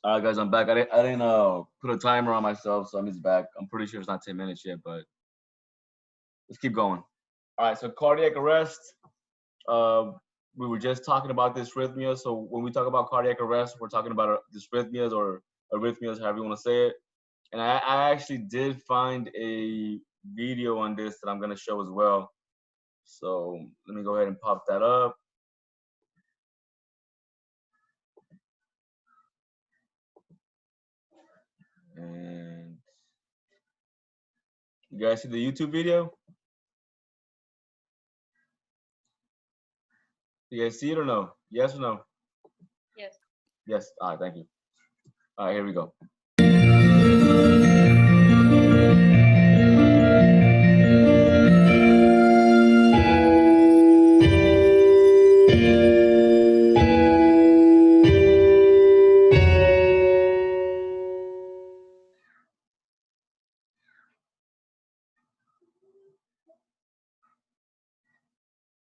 All right, guys, I'm back. I didn't put a timer on myself, so I'm just back. I'm pretty sure it's not 10 minutes yet, but let's keep going. All right, so cardiac arrest. We were just talking about dysrhythmia. So when we talk about cardiac arrest, we're talking about dysrhythmias or arrhythmias, however you want to say it. And I actually did find a video on this that I'm going to show as well. So let me go ahead and pop that up. And you guys see the YouTube video? You guys see it or no? Yes or no? Yes. Yes. All right, thank you. All right, here we go.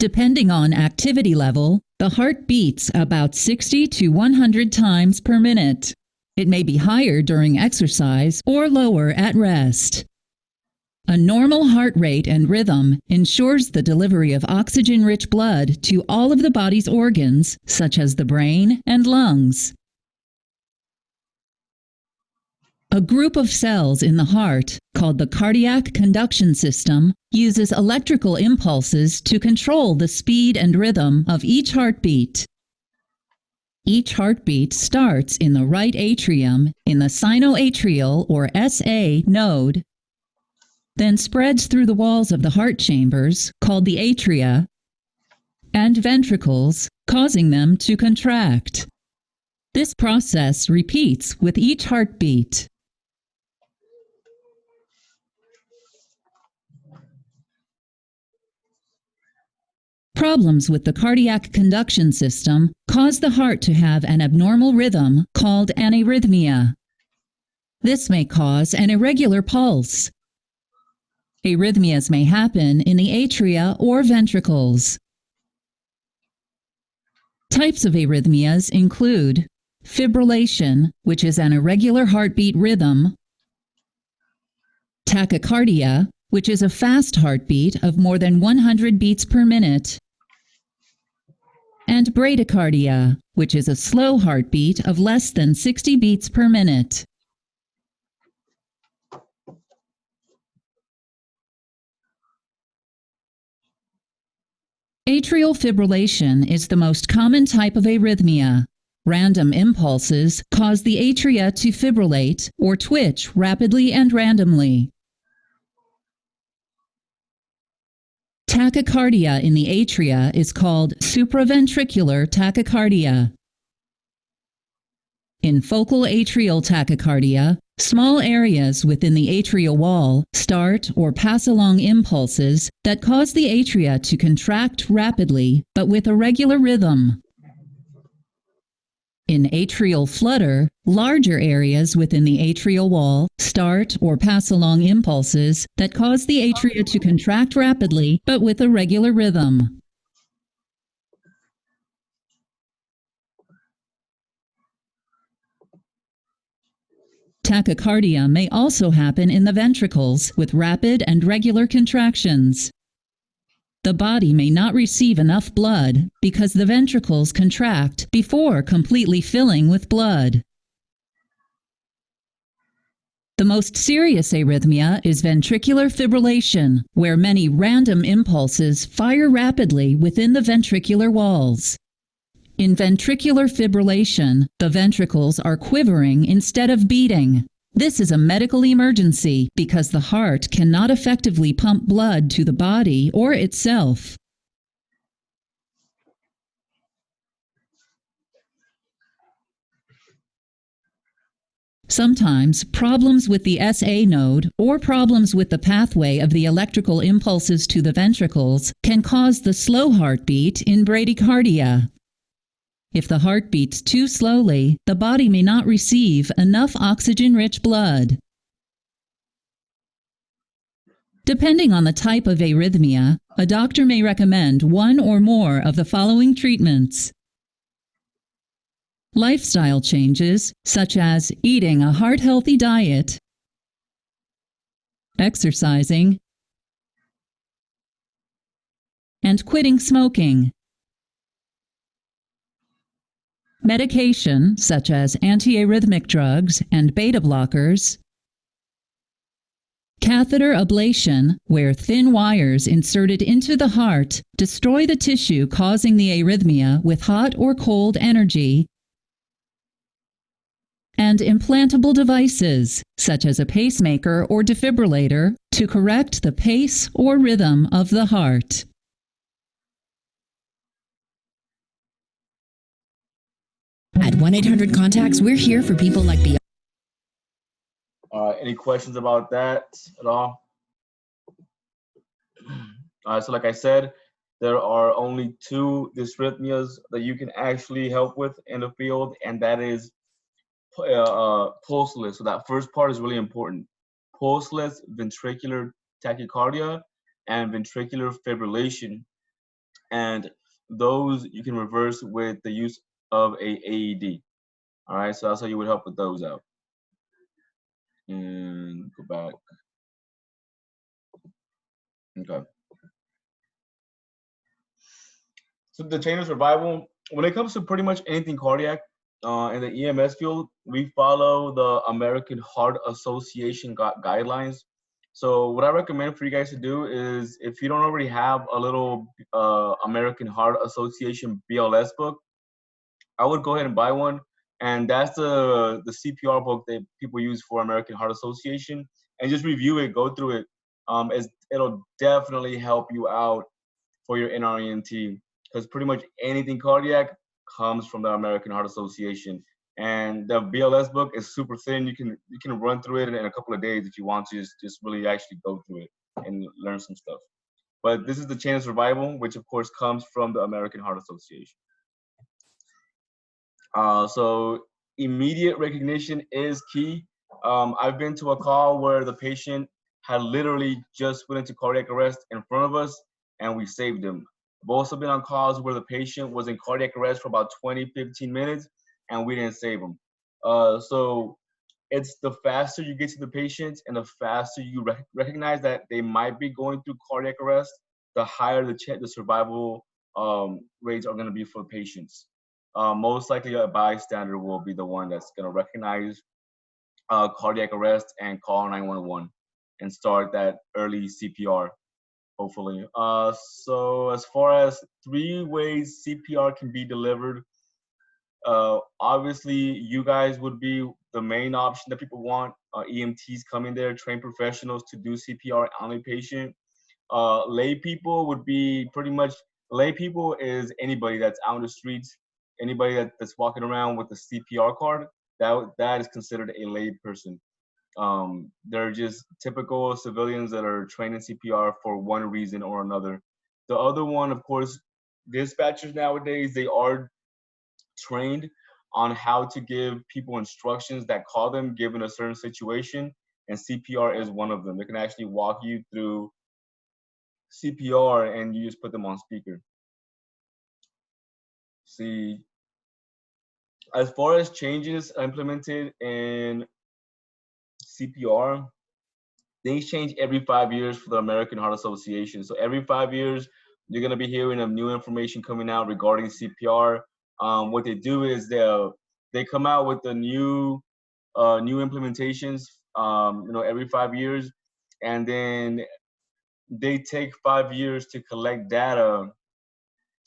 Depending on activity level, the heart beats about 60 to 100 times per minute. It may be higher during exercise or lower at rest. A normal heart rate and rhythm ensures the delivery of oxygen-rich blood to all of the body's organs, such as the brain and lungs. A group of cells in the heart, called the cardiac conduction system, uses electrical impulses to control the speed and rhythm of each heartbeat. Each heartbeat starts in the right atrium in the sinoatrial or SA node, then spreads through the walls of the heart chambers, called the atria, and ventricles, causing them to contract. This process repeats with each heartbeat. Problems with the cardiac conduction system cause the heart to have an abnormal rhythm called an arrhythmia. This may cause an irregular pulse. Arrhythmias may happen in the atria or ventricles. Types of arrhythmias include fibrillation, which is an irregular heartbeat rhythm, tachycardia, which is a fast heartbeat of more than 100 beats per minute, and bradycardia, which is a slow heartbeat of less than 60 beats per minute. Atrial fibrillation is the most common type of arrhythmia. Random impulses cause the atria to fibrillate or twitch rapidly and randomly. Tachycardia in the atria is called supraventricular tachycardia. In focal atrial tachycardia, small areas within the atrial wall start or pass along impulses that cause the atria to contract rapidly but with a regular rhythm. In atrial flutter, larger areas within the atrial wall start or pass along impulses that cause the atria to contract rapidly but with a regular rhythm. Tachycardia may also happen in the ventricles with rapid and regular contractions. The body may not receive enough blood because the ventricles contract before completely filling with blood. The most serious arrhythmia is ventricular fibrillation, where many random impulses fire rapidly within the ventricular walls. In ventricular fibrillation, the ventricles are quivering instead of beating. This is a medical emergency because the heart cannot effectively pump blood to the body or itself. Sometimes problems with the SA node or problems with the pathway of the electrical impulses to the ventricles can cause the slow heartbeat in bradycardia. If the heart beats too slowly, the body may not receive enough oxygen-rich blood. Depending on the type of arrhythmia, a doctor may recommend one or more of the following treatments. Lifestyle changes, such as eating a heart-healthy diet, exercising, and quitting smoking. Medication, such as antiarrhythmic drugs and beta blockers. Catheter ablation, where thin wires inserted into the heart destroy the tissue causing the arrhythmia with hot or cold energy. And implantable devices, such as a pacemaker or defibrillator, to correct the pace or rhythm of the heart. At 1-800-CONTACTS, we're here for people like Beyonce. Any questions about that at all? So like I said, there are only two dysrhythmias that you can actually help with in the field, and that is pulseless. So that first part is really important. Pulseless ventricular tachycardia and ventricular fibrillation. And those you can reverse with the use of a AED. All right, so that's how you would help with those out. And go back. Okay. So the chain of survival, when it comes to pretty much anything cardiac in the EMS field, we follow the American Heart Association guidelines. So what I recommend for you guys to do is, if you don't already have a little American Heart Association BLS book, I would go ahead and buy one. And that's the CPR book that people use for American Heart Association. And just review it, go through it. It'll definitely help you out for your NREMT, because pretty much anything cardiac comes from the American Heart Association. And the BLS book is super thin. You can run through it in a couple of days if you want to just really actually go through it and learn some stuff. But this is the chain of survival, which of course comes from the American Heart Association. So immediate recognition is key. I've been to a call where the patient had literally just went into cardiac arrest in front of us, and we saved him. I've also been on calls where the patient was in cardiac arrest for about 20-15 minutes, and we didn't save him. So it's the faster you get to the patient and the faster you recognize that they might be going through cardiac arrest, the higher the survival rates are going to be for patients. Most likely a bystander will be the one that's going to recognize cardiac arrest and call 911 and start that early CPR, hopefully. So as far as 3 ways CPR can be delivered, obviously you guys would be the main option that people want. EMTs come in there, trained professionals to do CPR on a patient. Lay people would be pretty much, lay people is anybody that's out in the streets, anybody that's walking around with a CPR card, that is considered a lay person. They're just typical civilians that are trained in CPR for one reason or another. The other one, of course, dispatchers nowadays, they are trained on how to give people instructions that call them given a certain situation, and CPR is one of them. They can actually walk you through CPR and you just put them on speaker. See, as far as changes implemented in CPR, things change every 5 years for the American Heart Association. So every 5 years, you're going to be hearing of new information coming out regarding CPR. What they do is they come out with the new implementations, every 5 years, and then they take 5 years to collect data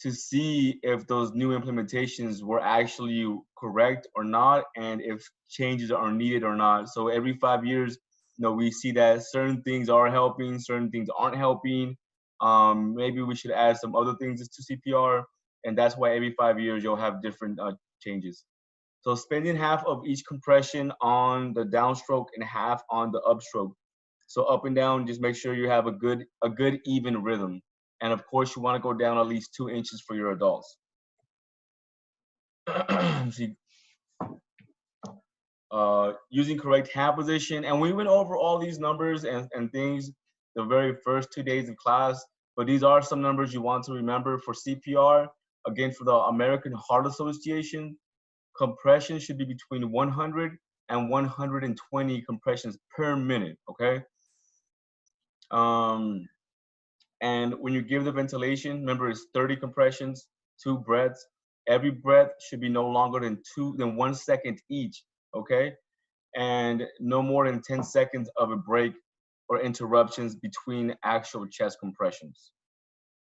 to see if those new implementations were actually correct or not, and if changes are needed or not. So every 5 years, we see that certain things are helping, certain things aren't helping. Maybe we should add some other things to CPR, and that's why every 5 years you'll have different changes. So spending half of each compression on the downstroke and half on the upstroke. So up and down, just make sure you have a good even rhythm. And of course, you want to go down at least 2 inches for your adults. See, using correct hand position. And we went over all these numbers and things the very first 2 days of class, but these are some numbers you want to remember for CPR. Again, for the American Heart Association, compression should be between 100 and 120 compressions per minute, okay? And when you give the ventilation, remember it's 30 compressions, 2 breaths. Every breath should be no longer than 1 second each, okay? And no more than 10 seconds of a break or interruptions between actual chest compressions,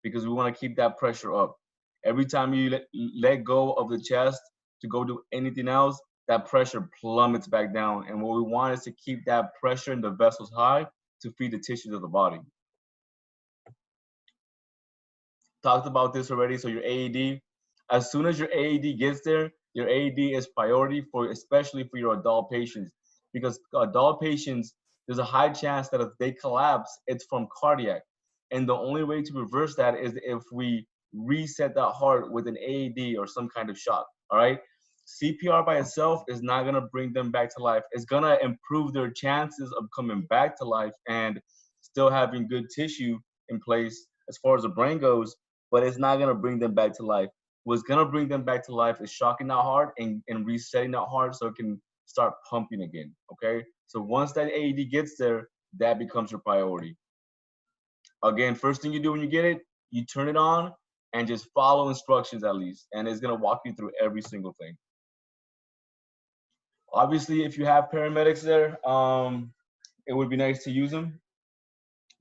because we want to keep that pressure up. Every time you let go of the chest to go do anything else, that pressure plummets back down. And what we want is to keep that pressure in the vessels high to feed the tissues of the body. Talked about this already. So your AED, as soon as your AED gets there, your AED is priority for, especially for your adult patients, because adult patients, there's a high chance that if they collapse, it's from cardiac. And the only way to reverse that is if we reset that heart with an AED or some kind of shock, all right? CPR by itself is not gonna bring them back to life. It's gonna improve their chances of coming back to life and still having good tissue in place as far as the brain goes, but it's not gonna bring them back to life. What's gonna bring them back to life is shocking that heart and resetting that heart so it can start pumping again, okay? So once that AED gets there, that becomes your priority. Again, first thing you do when you get it, you turn it on and just follow instructions at least, and it's gonna walk you through every single thing. Obviously, if you have paramedics there, it would be nice to use them,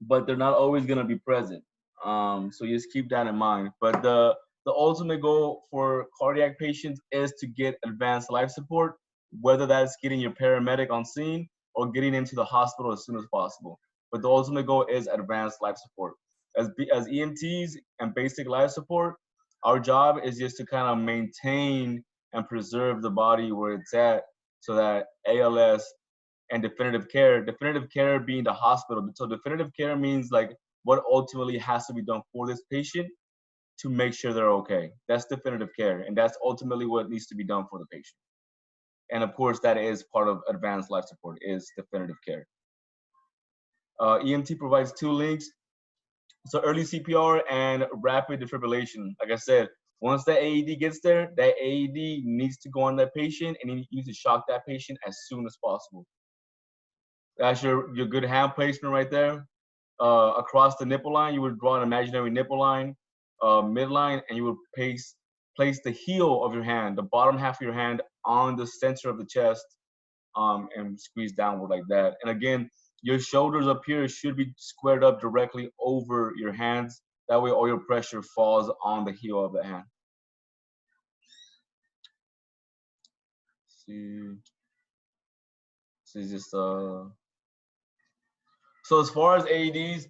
but they're not always gonna be present. So just keep that in mind. But the ultimate goal for cardiac patients is to get advanced life support, whether that's getting your paramedic on scene or getting into the hospital as soon as possible. But the ultimate goal is advanced life support. As EMTs and basic life support, our job is just to kind of maintain and preserve the body where it's at, so that ALS and definitive care being the hospital. So definitive care means like what ultimately has to be done for this patient to make sure they're okay. That's definitive care, and that's ultimately what needs to be done for the patient. And of course, that is part of advanced life support, is definitive care. EMT provides 2 links. So early CPR and rapid defibrillation. Like I said, once that AED gets there, that AED needs to go on that patient, and you need to shock that patient as soon as possible. That's your good hand placement right there. Across the nipple line, you would draw an imaginary nipple line, midline, and you would place the heel of your hand, the bottom half of your hand, on the center of the chest, and squeeze downward like that. And again, your shoulders up here should be squared up directly over your hands. That way all your pressure falls on the heel of the hand. See. This is just so as far as AEDs,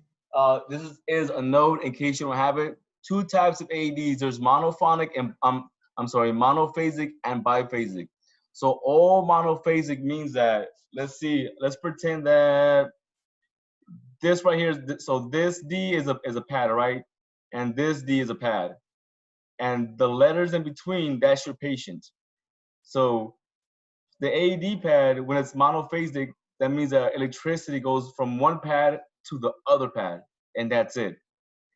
this is a note in case you don't have it. 2 types of AEDs. There's monophonic and monophasic and biphasic. So all monophasic means that, let's pretend that this right here is, so this D is a pad, right? And this D is a pad. And the letters in between, that's your patient. So the AED pad, when it's monophasic, that means that electricity goes from one pad to the other pad, and that's it.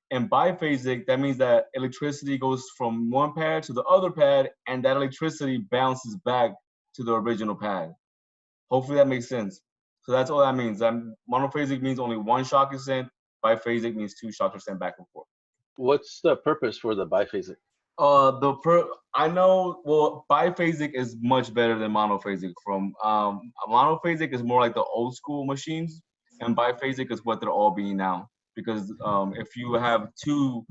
And biphasic, that means that electricity goes from one pad to the other pad, and that electricity bounces back to the original pad. Hopefully that makes sense. So that's all that means. Monophasic means only 1 shock is sent. Biphasic means 2 shocks are sent back and forth. What's the purpose for the biphasic? Biphasic is much better than monophasic. Monophasic is more like the old school machines, and biphasic is what they're all being now. Because if you have two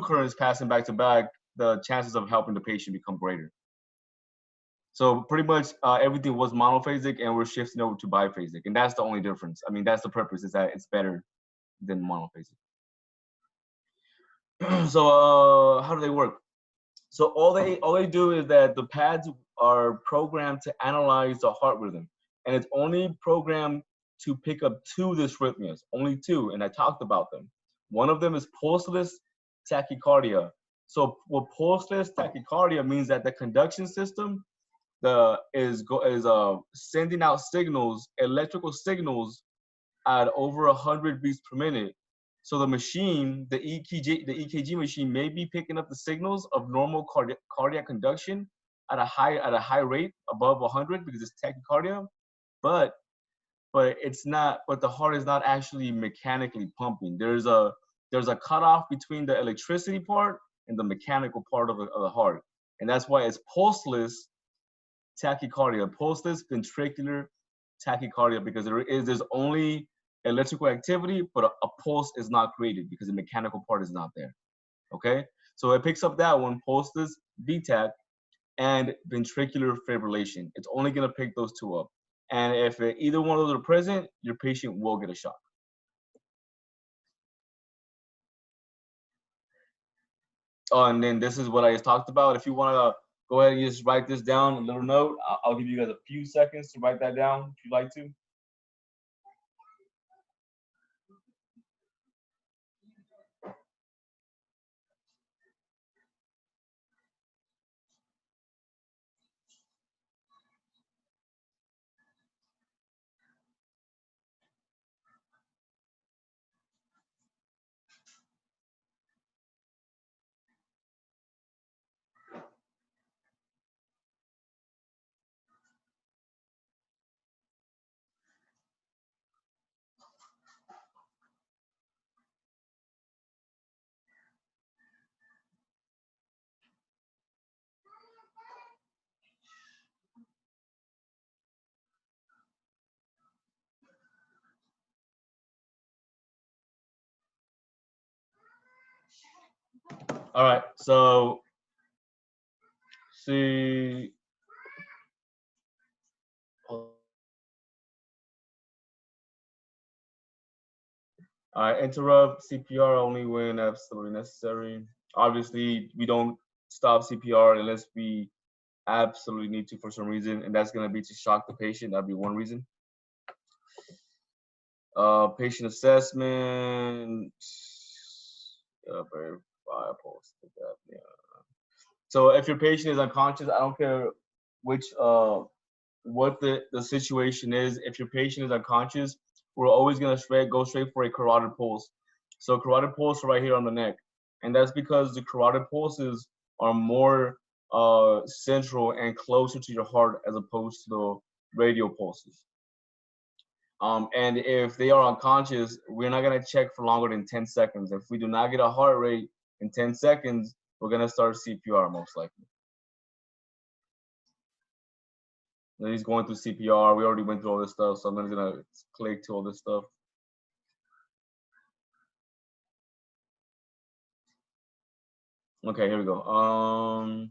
currents passing back to back, the chances of helping the patient become greater. So pretty much everything was monophasic, and we're shifting over to biphasic, and that's the only difference. I mean, that's the purpose, is that it's better than monophasic. So how do they work? So all they do is that the pads are programmed to analyze the heart rhythm, and it's only programmed to pick up 2 dysrhythmias, only 2, and I talked about them. One of them is pulseless tachycardia. So what pulseless tachycardia means that the conduction system is sending out signals, electrical signals, at over 100 beats per minute. So the machine, the EKG machine, may be picking up the signals of normal cardiac conduction, at a high rate above 100 because it's tachycardia, but it's not. But the heart is not actually mechanically pumping. There's a cutoff between the electricity part and the mechanical part of the heart, and that's why it's pulseless tachycardia, pulseless ventricular tachycardia, because there's only electrical activity, but a pulse is not created because the mechanical part is not there. Okay, so it picks up that one, pulseless VTach and ventricular fibrillation. It's only going to pick those two up, and if either one of those are present, your patient will get a shock. Oh, and then this is what I just talked about. If you want to go ahead and just write this down, a little note. I'll give you guys a few seconds to write that down if you'd like to. All right, so see. All right, interrupt CPR only when absolutely necessary. Obviously, we don't stop CPR unless we absolutely need to for some reason, and that's going to be to shock the patient. That'd be one reason. Patient assessment. Verify pulse. Yeah. So if your patient is unconscious, I don't care which what the situation is. If your patient is unconscious, we're always gonna go straight for a carotid pulse. So carotid pulse right here on the neck, and that's because the carotid pulses are more central and closer to your heart as opposed to the radial pulses. And if they are unconscious, we're not gonna check for longer than 10 seconds. If we do not get a heart rate in 10 seconds, we're gonna start CPR most likely. And he's going through CPR. We already went through all this stuff, so I'm just gonna click to all this stuff. Okay, here we go.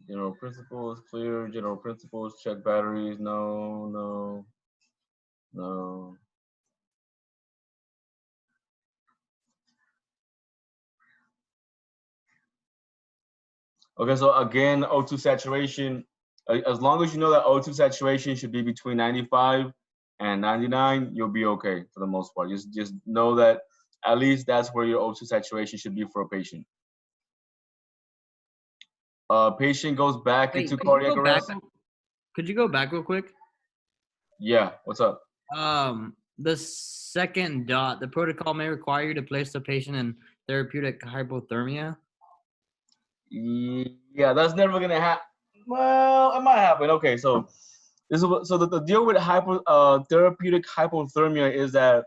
General principles, clear. General principles, check batteries. No. Okay, so again, O2 saturation, as long as you know that O2 saturation should be between 95 and 99, you'll be okay for the most part. Just know that at least that's where your O2 saturation should be for a patient. Patient goes back into cardiac arrest. Could you go back real quick? Yeah, what's up? The second dot, the protocol may require you to place the patient in therapeutic hypothermia. Yeah, that's never gonna happen. Well, it might happen. Okay, so this is the deal with therapeutic hypothermia is that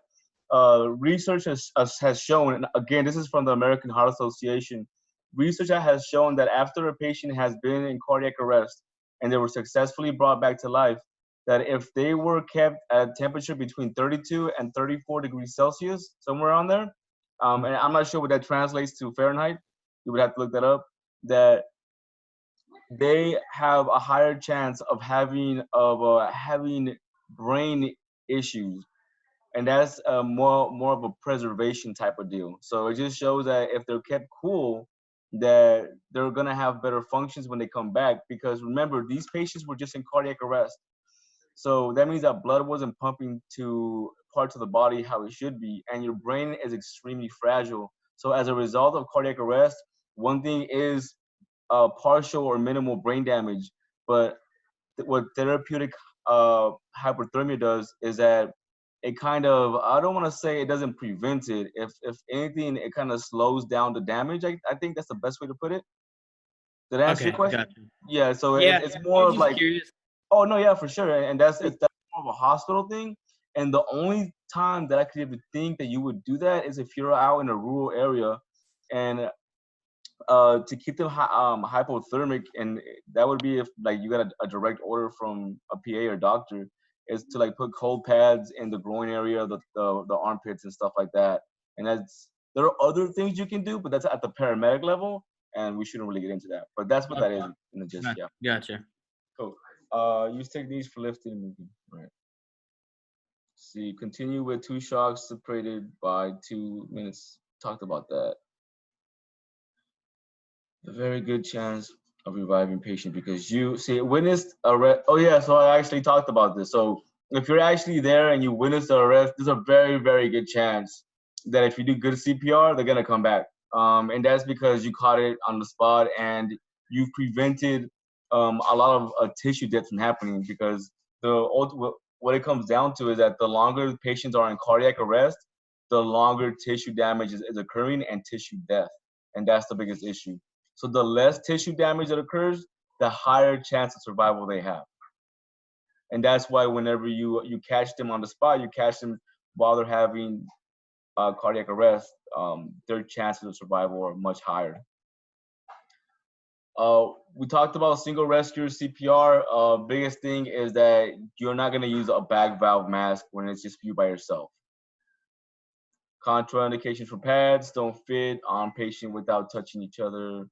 research has shown, and again, this is from the American Heart Association. Research has shown that after a patient has been in cardiac arrest and they were successfully brought back to life, that if they were kept at a temperature between 32 and 34 degrees Celsius, somewhere on there, and I'm not sure what that translates to Fahrenheit. You would have to look that up. That they have a higher chance of having brain issues, and that's more of a preservation type of deal. So it just shows that if they're kept cool, that they're gonna have better functions when they come back. Because remember, these patients were just in cardiac arrest, so that means that blood wasn't pumping to parts of the body how it should be, and your brain is extremely fragile. So as a result of cardiac arrest, one thing is partial or minimal brain damage, but what therapeutic hyperthermia does is that it kind of, I don't want to say it doesn't prevent it. If anything, it kind of slows down the damage. I think that's the best way to put it. Did I answer Okay, your question? gotcha. Yeah, so Yeah, it's I more was of just like, curious. oh no, yeah, for sure, and that's more of a hospital thing. And the only time that I could even think that you would do that is if you're out in a rural area, and to keep them hypothermic, and that would be if like you got a direct order from a PA or doctor, is to like put cold pads in the groin area, the armpits and stuff like that. And there are other things you can do, but that's at the paramedic level, and we shouldn't really get into that. But that's what that is in the gist. Yeah. Gotcha. Cool. Use techniques for lifting and moving. Right. See, continue with 2 shocks separated by 2 minutes. Talked about that. A very good chance of reviving patient because you see witnessed arrest. Oh yeah, so I actually talked about this. So if you're actually there and you witness the arrest, there's a very, very good chance that if you do good CPR, they're gonna come back. And that's because you caught it on the spot and you've prevented a lot of tissue death from happening. Because what it comes down to is that the longer the patients are in cardiac arrest, the longer tissue damage is occurring and tissue death, and that's the biggest issue. So the less tissue damage that occurs, the higher chance of survival they have. And that's why whenever you catch them on the spot, you catch them while they're having cardiac arrest, their chances of survival are much higher. We talked about single rescue CPR. Biggest thing is that you're not gonna use a bag valve mask when it's just you by yourself. Contraindications for pads: don't fit on patient without touching each other.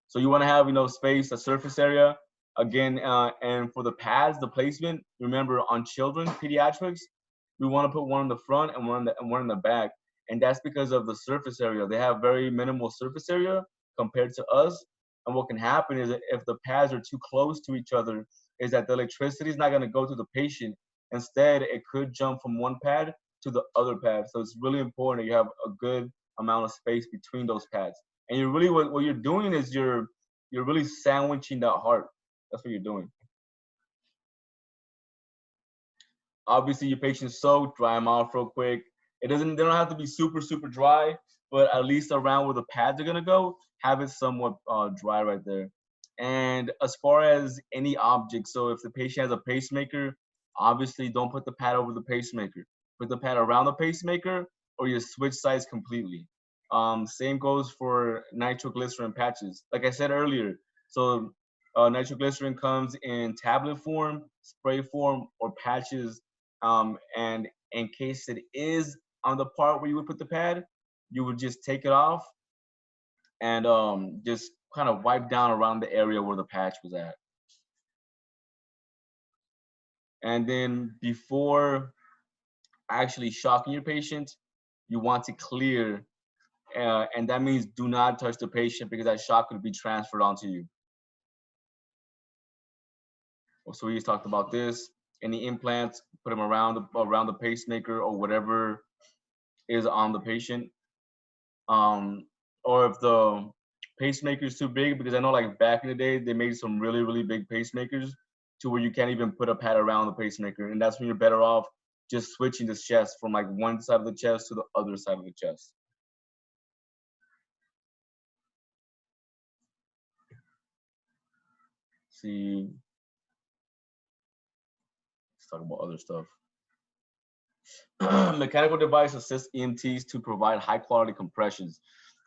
So you want to have space, a surface area. Again, and for the pads, the placement, remember on children, pediatrics, we want to put one in the front and one in the back. And that's because of the surface area. They have very minimal surface area compared to us. And what can happen is that if the pads are too close to each other, is that the electricity is not going to go to the patient. Instead, it could jump from one pad to the other pad. So it's really important that you have a good amount of space between those pads. And you really, what you're doing is you're really sandwiching that heart. That's what you're doing. Obviously, your patient's soaked, dry them off real quick. They don't have to be super, super dry, but at least around where the pads are gonna go, have it somewhat dry right there. And as far as any object, so if the patient has a pacemaker, obviously don't put the pad over the pacemaker. Put the pad around the pacemaker, or you switch sides completely. Same goes for nitroglycerin patches. Like I said earlier, so nitroglycerin comes in tablet form, spray form, or patches. And in case it is on the part where you would put the pad, you would just take it off and just kind of wipe down around the area where the patch was at. And then before actually shocking your patient, you want to clear, and that means do not touch the patient because that shock could be transferred onto you. So we just talked about this. Any implants, put them around the pacemaker or whatever is on the patient. Or if the pacemaker is too big, because I know like back in the day, they made some really, really big pacemakers to where you can't even put a pad around the pacemaker. And that's when you're better off just switching the chest from like one side of the chest to the other side of the chest. See, let's talk about other stuff. Mechanical device assists EMTs to provide high quality compressions.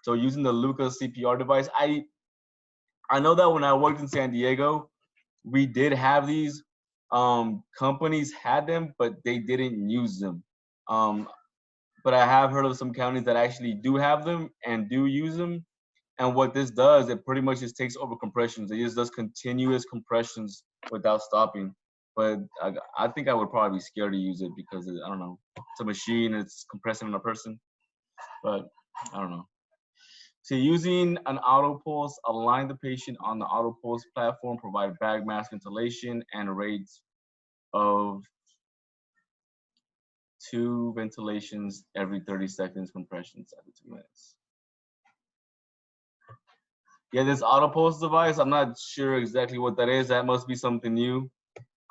So using the Luca CPR device, I know that when I worked in San Diego, we did have these. Companies had them, but they didn't use them. But I have heard of some counties that actually do have them and do use them. And what this does, it pretty much just takes over compressions. It just does continuous compressions without stopping. But I think I would probably be scared to use it because I don't know, it's a machine, it's compressing on a person. But I don't know. So using an auto pulse, align the patient on the auto pulse platform, provide bag mask ventilation and rates of 2 ventilations every 30 seconds, compressions every 2 minutes. Yeah, this auto pulse device, I'm not sure exactly what that is. That must be something new.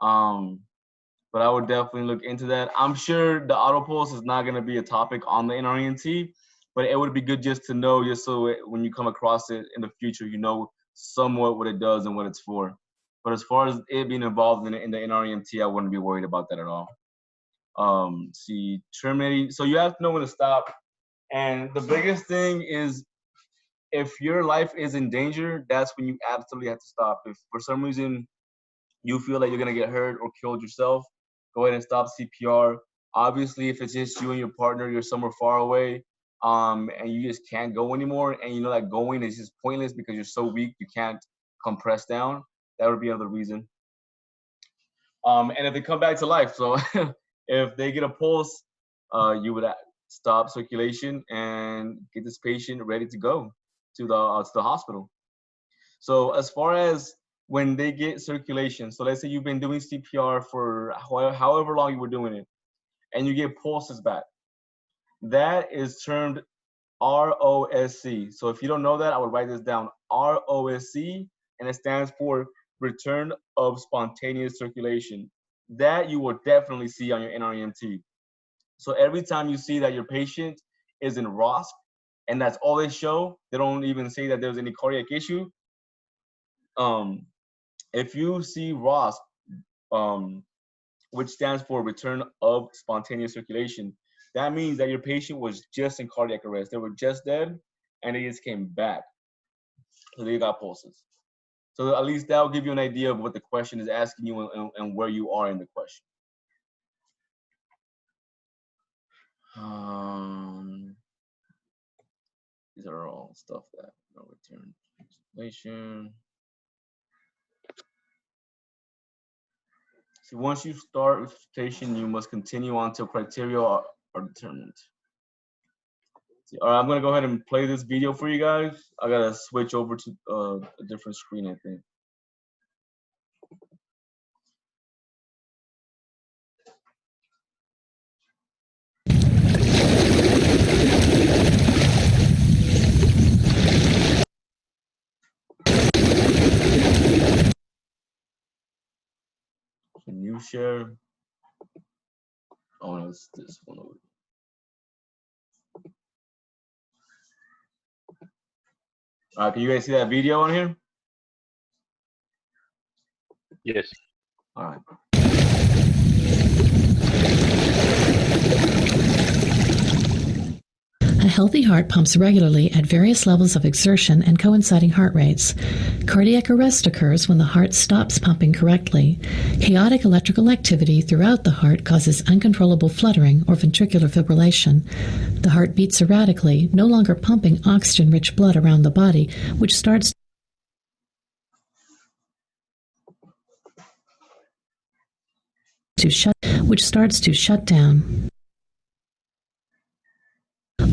But I would definitely look into that. I'm sure the auto pulse is not going to be a topic on the NREMT, but it would be good just to know, just so when you come across it in the future, you know somewhat what it does and what it's for. But as far as it being involved in the NREMT, I wouldn't be worried about that at all. See, terminating. So you have to know when to stop. And the biggest thing is, if your life is in danger, that's when you absolutely have to stop. If for some reason you feel like you're gonna get hurt or killed yourself, go ahead and stop CPR. Obviously, if it's just you and your partner, you're somewhere far away, and you just can't go anymore, and you know that going is just pointless because you're so weak you can't compress down, that would be another reason. And if they come back to life, so if they get a pulse, you would stop circulation and get this patient ready to go to the hospital. So as far as when they get circulation, so let's say you've been doing CPR for however long you were doing it, and you get pulses back, that is termed ROSC. So if you don't know that, I would write this down, ROSC, and it stands for return of spontaneous circulation. That you will definitely see on your NREMT. So every time you see that your patient is in ROSC, and that's all they show, they don't even say that there's any cardiac issue. If you see ROSC, which stands for return of spontaneous circulation, that means that your patient was just in cardiac arrest. They were just dead, and they just came back. So they got pulses. So at least that'll give you an idea of what the question is asking you and where you are in the question. These are all stuff that no return translation. So once you start resuscitation, you must continue on until criteria are determined. All right, I'm gonna go ahead and play this video for you guys. I gotta switch over to a different screen, I think. Can you share? Oh no, it's this one over. All right, can you guys see that video on here? Yes. All right. A healthy heart pumps regularly at various levels of exertion and coinciding heart rates. Cardiac arrest occurs when the heart stops pumping correctly. Chaotic electrical activity throughout the heart causes uncontrollable fluttering or ventricular fibrillation. The heart beats erratically, no longer pumping oxygen-rich blood around the body, which starts to shut down.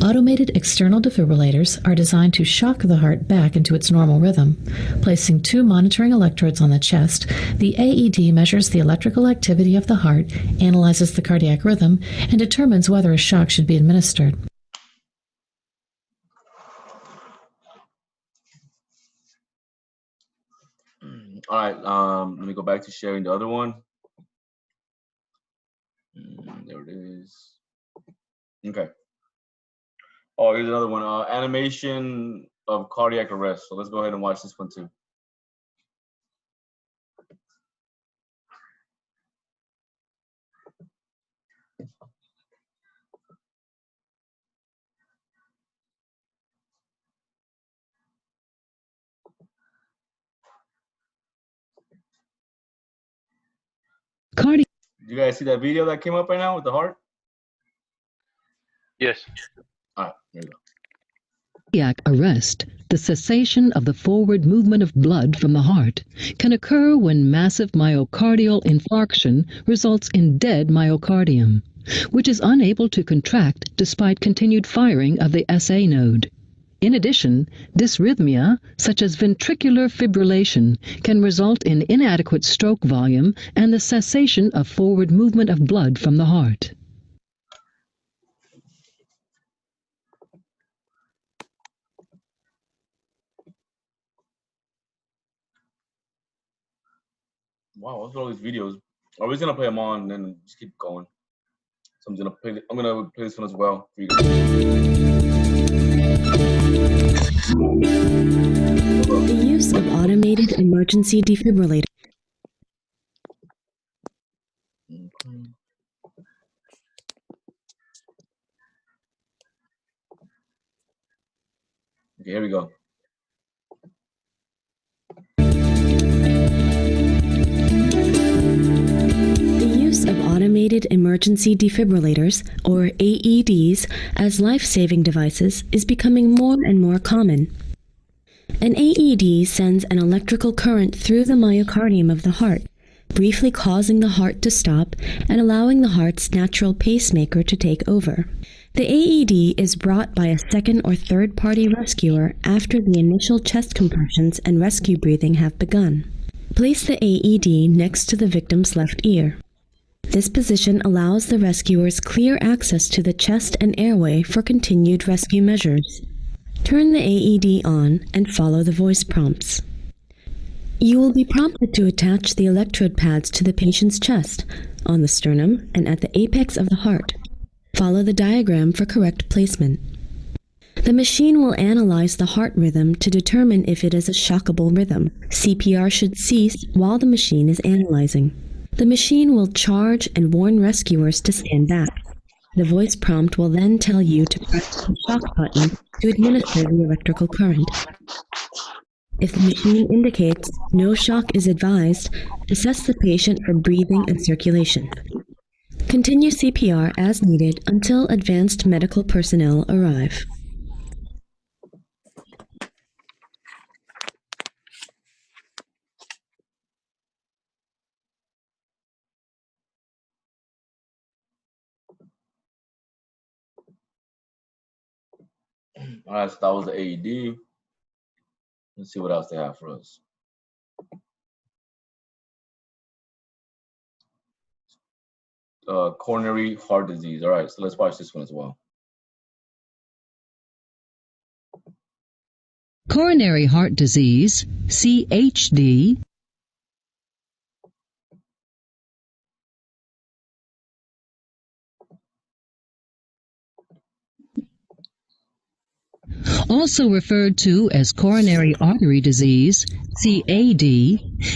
Automated external defibrillators are designed to shock the heart back into its normal rhythm. Placing 2 monitoring electrodes on the chest, the AED measures the electrical activity of the heart, analyzes the cardiac rhythm, and determines whether a shock should be administered. All right, let me go back to sharing the other one. There it is. Okay. Oh, here's another one. Animation of cardiac arrest. So let's go ahead and watch this one too. You guys see that video that came up right now with the heart? Yes. All right, there you go. Cardiac arrest, the cessation of the forward movement of blood from the heart, can occur when massive myocardial infarction results in dead myocardium, which is unable to contract despite continued firing of the SA node. In addition, dysrhythmia, such as ventricular fibrillation, can result in inadequate stroke volume and the cessation of forward movement of blood from the heart. Wow, what's all these videos? Are we gonna play them all and then just keep going? So I'm gonna play this one as well for you guys. The use of automated emergency defibrillator. Okay, here we go. The use of automated emergency defibrillators, or AEDs, as life-saving devices is becoming more and more common. An AED sends an electrical current through the myocardium of the heart, briefly causing the heart to stop and allowing the heart's natural pacemaker to take over. The AED is brought by a second or third-party rescuer after the initial chest compressions and rescue breathing have begun. Place the AED next to the victim's left ear. This position allows the rescuers clear access to the chest and airway for continued rescue measures. Turn the AED on and follow the voice prompts. You will be prompted to attach the electrode pads to the patient's chest, on the sternum, and at the apex of the heart. Follow the diagram for correct placement. The machine will analyze the heart rhythm to determine if it is a shockable rhythm. CPR should cease while the machine is analyzing. The machine will charge and warn rescuers to stand back. The voice prompt will then tell you to press the shock button to administer the electrical current. If the machine indicates no shock is advised, assess the patient for breathing and circulation. Continue CPR as needed until advanced medical personnel arrive. All right, so that was the AED. Let's see what else they have for us. Coronary heart disease. All right, so let's watch this one as well. Coronary heart disease, CHD, also referred to as coronary artery disease, CAD,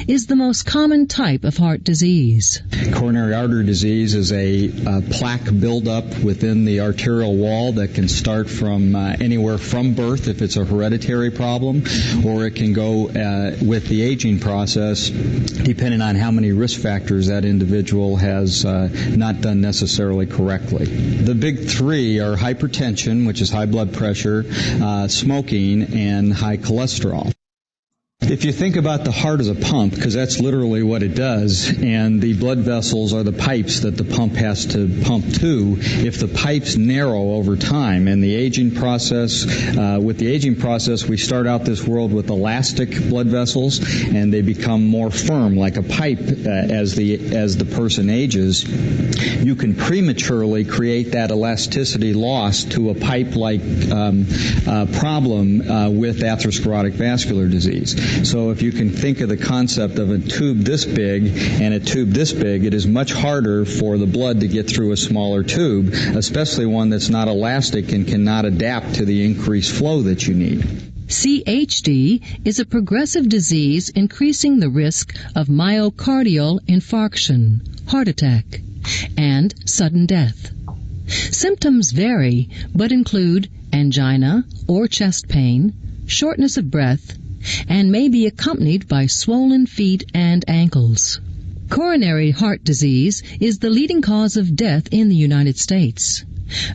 is the most common type of heart disease. Coronary artery disease is a plaque buildup within the arterial wall that can start from anywhere from birth if it's a hereditary problem, or it can go with the aging process depending on how many risk factors that individual has not done necessarily correctly. The big three are hypertension, which is high blood pressure, smoking, and high cholesterol. If you think about the heart as a pump, because that's literally what it does, and the blood vessels are the pipes that the pump has to pump to, if the pipes narrow over time, and the aging process, with the aging process, we start out this world with elastic blood vessels, and they become more firm, like a pipe as the person ages. You can prematurely create that elasticity loss to a pipe-like problem with atherosclerotic vascular disease. So if you can think of the concept of a tube this big and a tube this big, it is much harder for the blood to get through a smaller tube, especially one that's not elastic and cannot adapt to the increased flow that you need. CHD is a progressive disease increasing the risk of myocardial infarction, heart attack, and sudden death. Symptoms vary, but include angina or chest pain, shortness of breath, and may be accompanied by swollen feet and ankles. Coronary heart disease is the leading cause of death in the United States.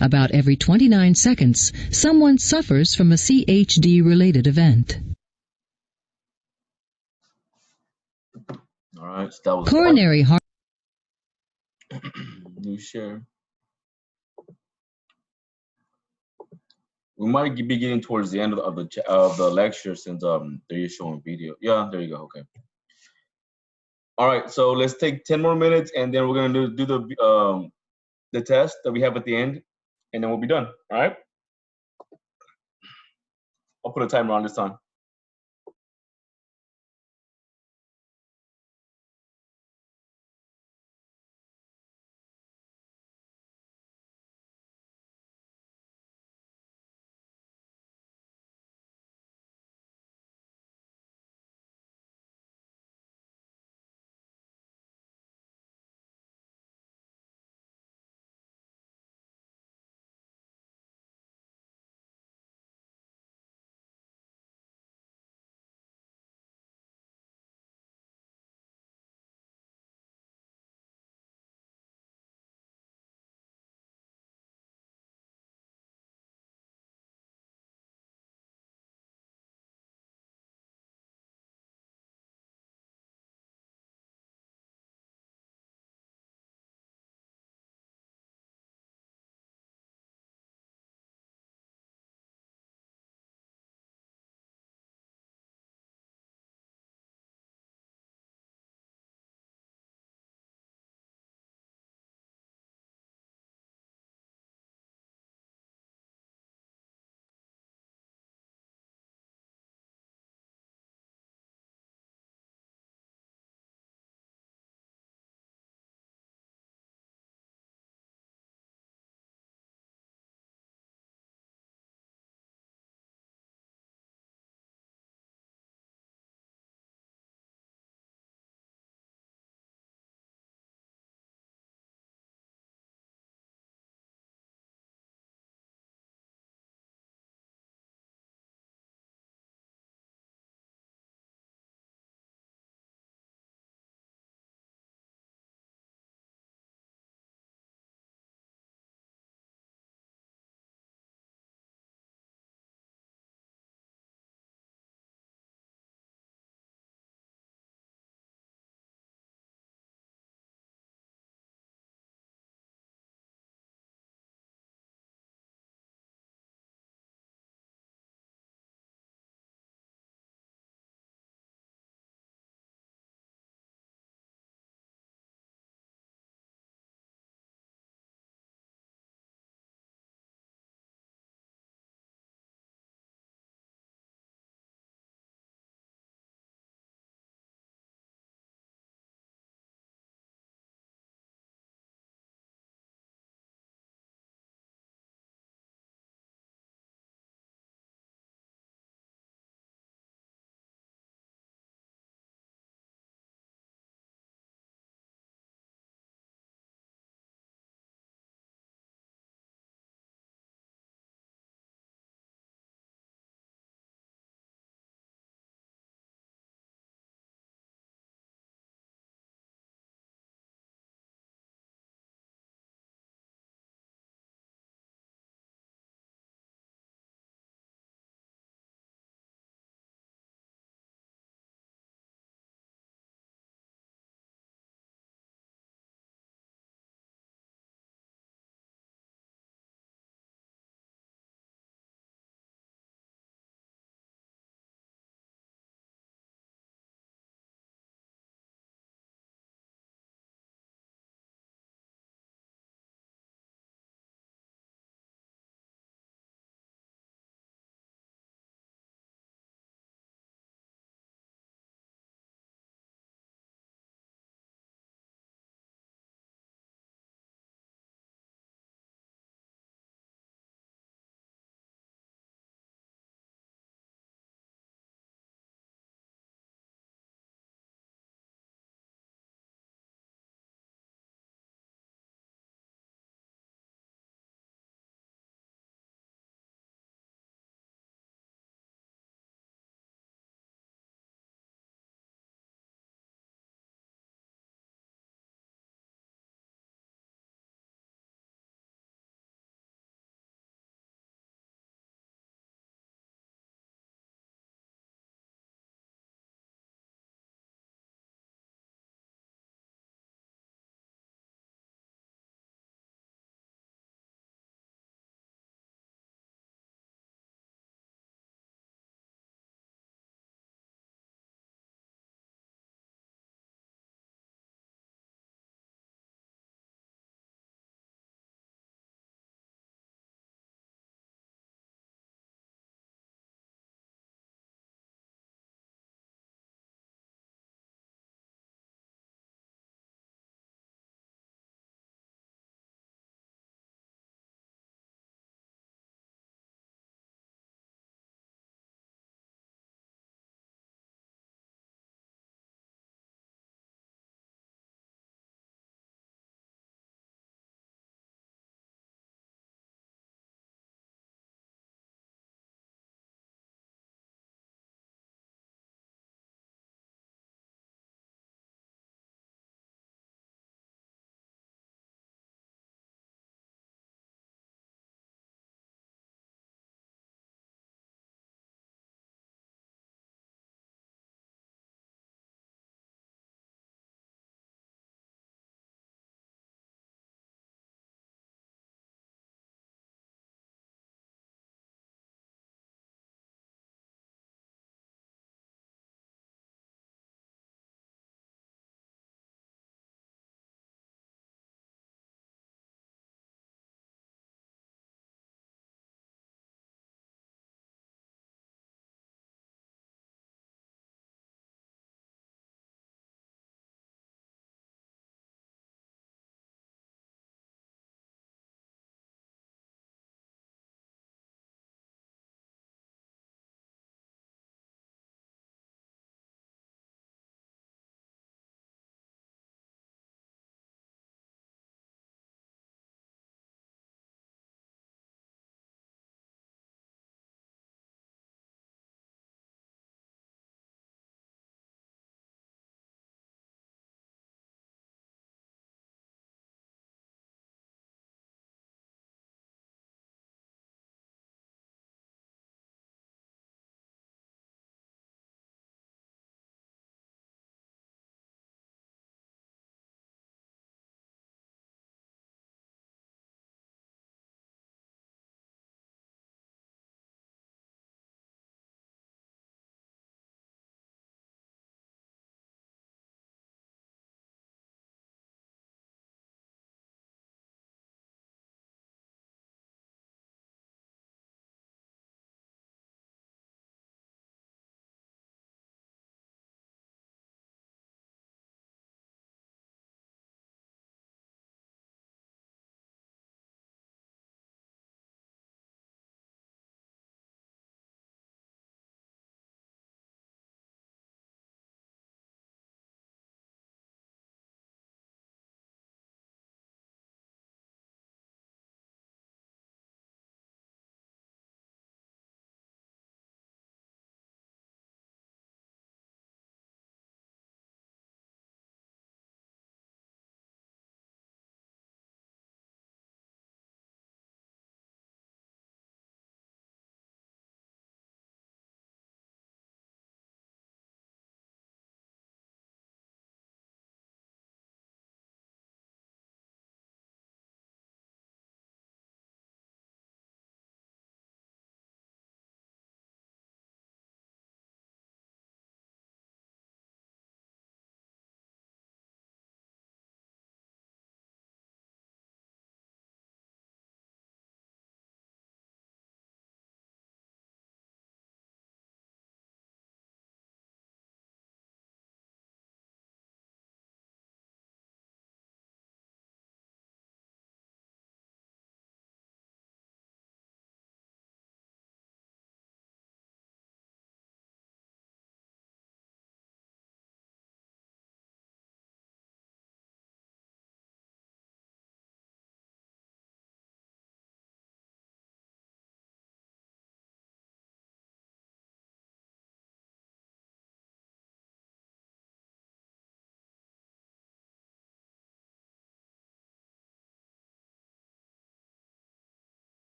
About every 29 seconds, someone suffers from a CHD-related event. All right, so that was coronary heart. New share. We might be getting towards the end of the lecture since they're showing video. Yeah, there you go. Okay. All right, so let's take 10 more minutes, and then we're gonna do the test that we have at the end, and then we'll be done. All right. I'll put a timer on this time.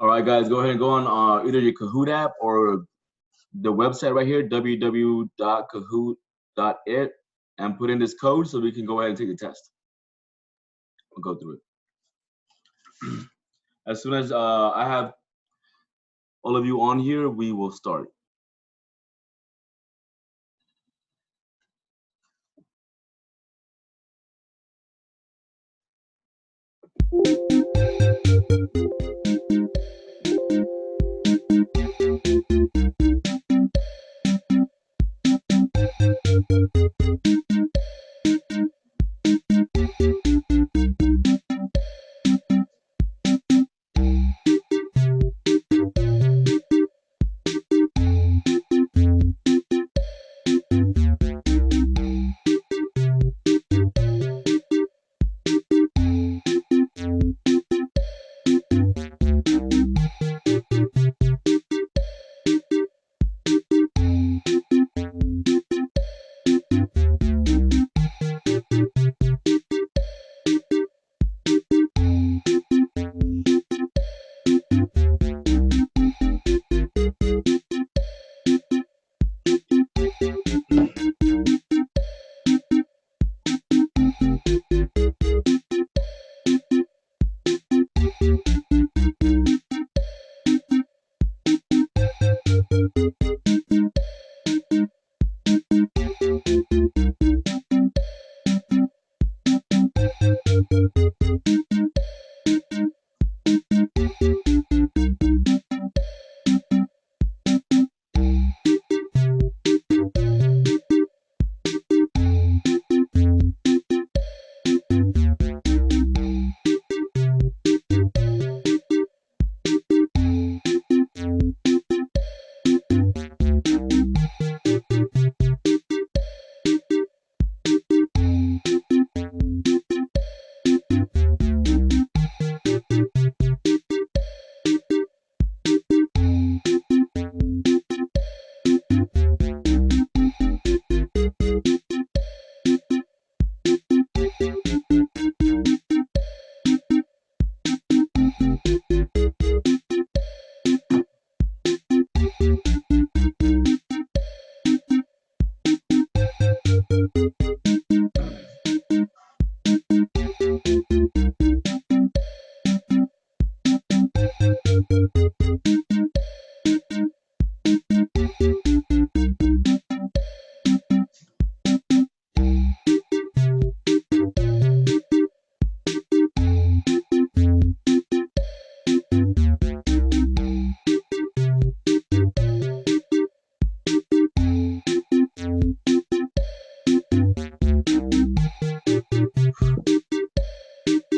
All right, guys, go ahead and go on either your Kahoot app or the website right here, www.kahoot.it, and put in this code so we can go ahead and take the test. We'll go through it. As soon as I have all of you on here, we will start.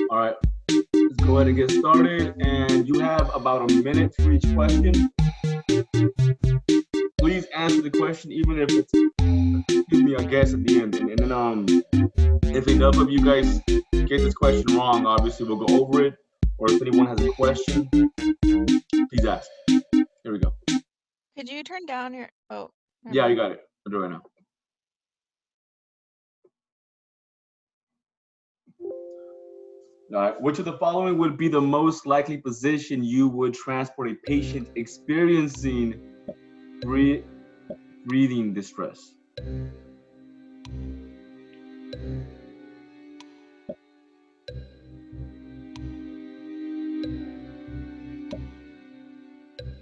All right, let's go ahead and get started. And you have about a minute for each question. Please answer the question, even if it's, excuse me, a guess at the end. And then if enough of you guys get this question wrong, obviously we'll go over it. Or if anyone has a question, please ask. Here we go. Could you turn down your, oh. never Yeah, mind. you got it. I'll do it right now. All right. Which of the following would be the most likely position you would transport a patient experiencing breathing distress?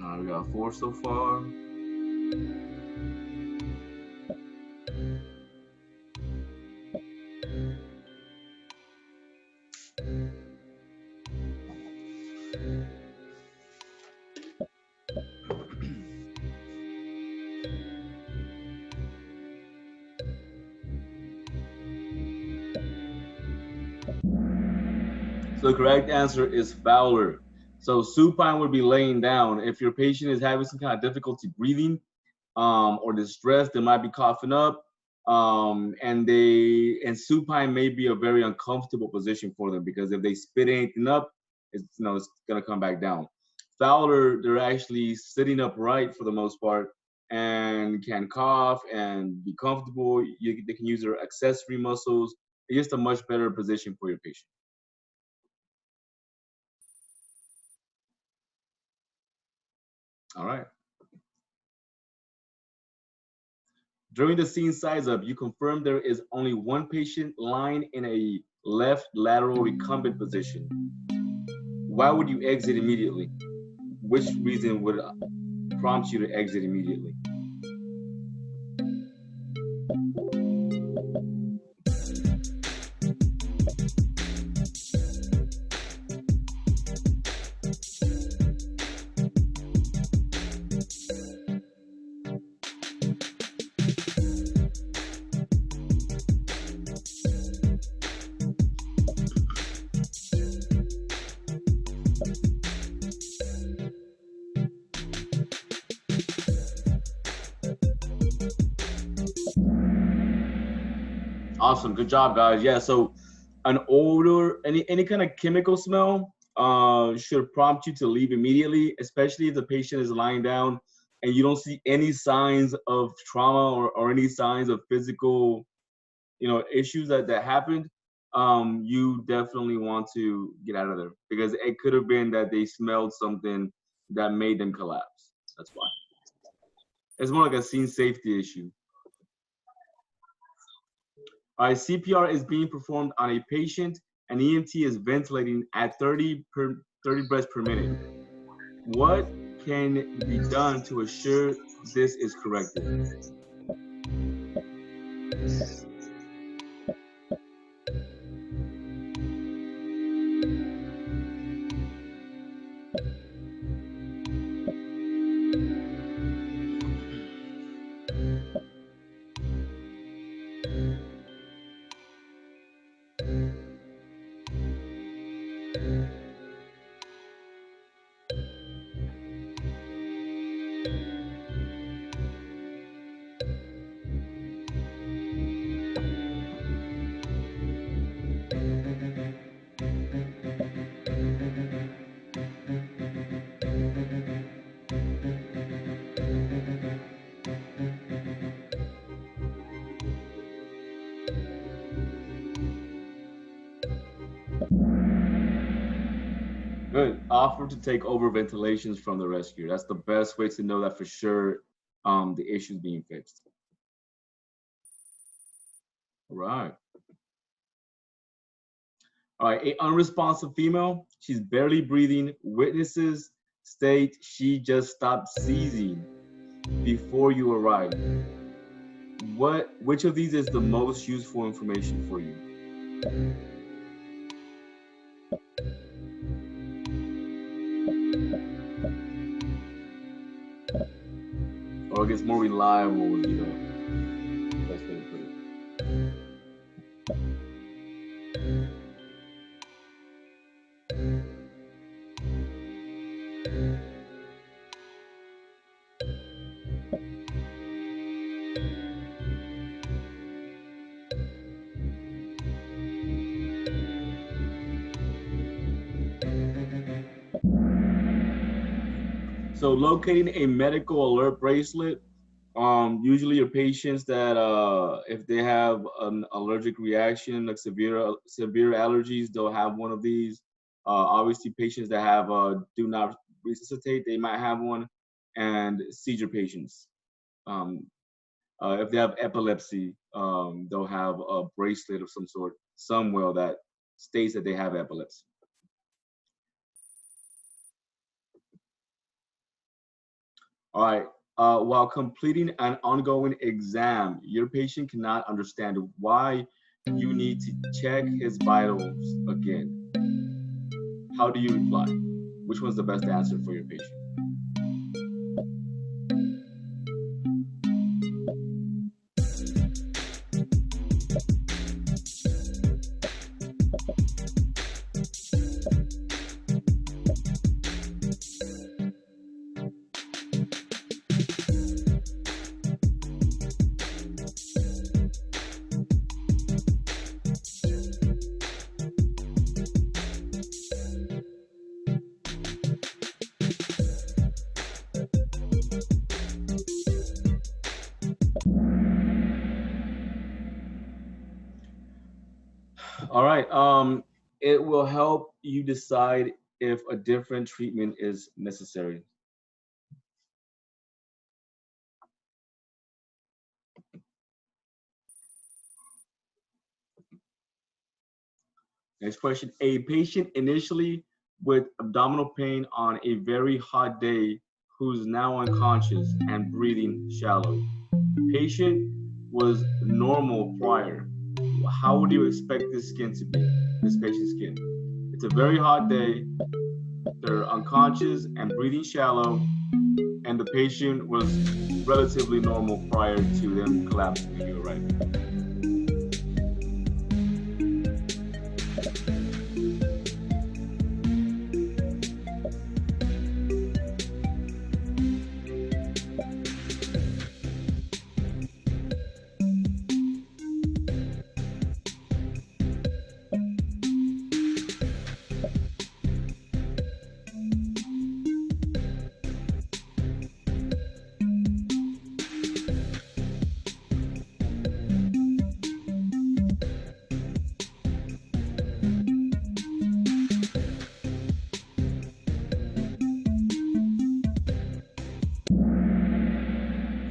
All right, we got 4 so far. So the correct answer is Fowler. So supine would be laying down. If your patient is having some kind of difficulty breathing or distress, they might be coughing up, and supine may be a very uncomfortable position for them because if they spit anything up, it's gonna come back down. Fowler, they're actually sitting upright for the most part and can cough and be comfortable. They can use their accessory muscles. It's just a much better position for your patient. All right. During the scene size up, you confirm there is only one patient lying in a left lateral recumbent position. Why would you exit immediately? Which reason would prompt you to exit immediately? Awesome, good job, guys. Yeah, so an odor, any kind of chemical smell should prompt you to leave immediately, especially if the patient is lying down and you don't see any signs of trauma or any signs of physical, issues that happened. You definitely want to get out of there because it could have been that they smelled something that made them collapse. That's why. It's more like a scene safety issue. All right, CPR is being performed on a patient and EMT is ventilating at 30 breaths per minute. What can be done to assure this is corrected? Good. Offer to take over ventilations from the rescue. That's the best way to know that for sure the issue is being fixed. All right. All right, a unresponsive female. She's barely breathing. Witnesses state she just stopped seizing before you arrived. Which of these is the most useful information for you? Or I guess more reliable would be the best way to put it. So locating a medical alert bracelet, usually your patients that if they have an allergic reaction, like severe allergies, they'll have one of these. Obviously, patients that have do not resuscitate, they might have one, and seizure patients. If they have epilepsy, they'll have a bracelet of some sort somewhere that states that they have epilepsy. All right. While completing an ongoing exam, your patient cannot understand why you need to check his vitals again. How do you reply? Which one's the best answer for your patient? All right. It will help you decide if a different treatment is necessary. Next question. A patient initially with abdominal pain on a very hot day who's now unconscious and breathing shallow. Patient was normal prior. How would you expect this skin to be, this patient's skin? It's a very hot day, they're unconscious and breathing shallow, and the patient was relatively normal prior to them collapsing. You're right.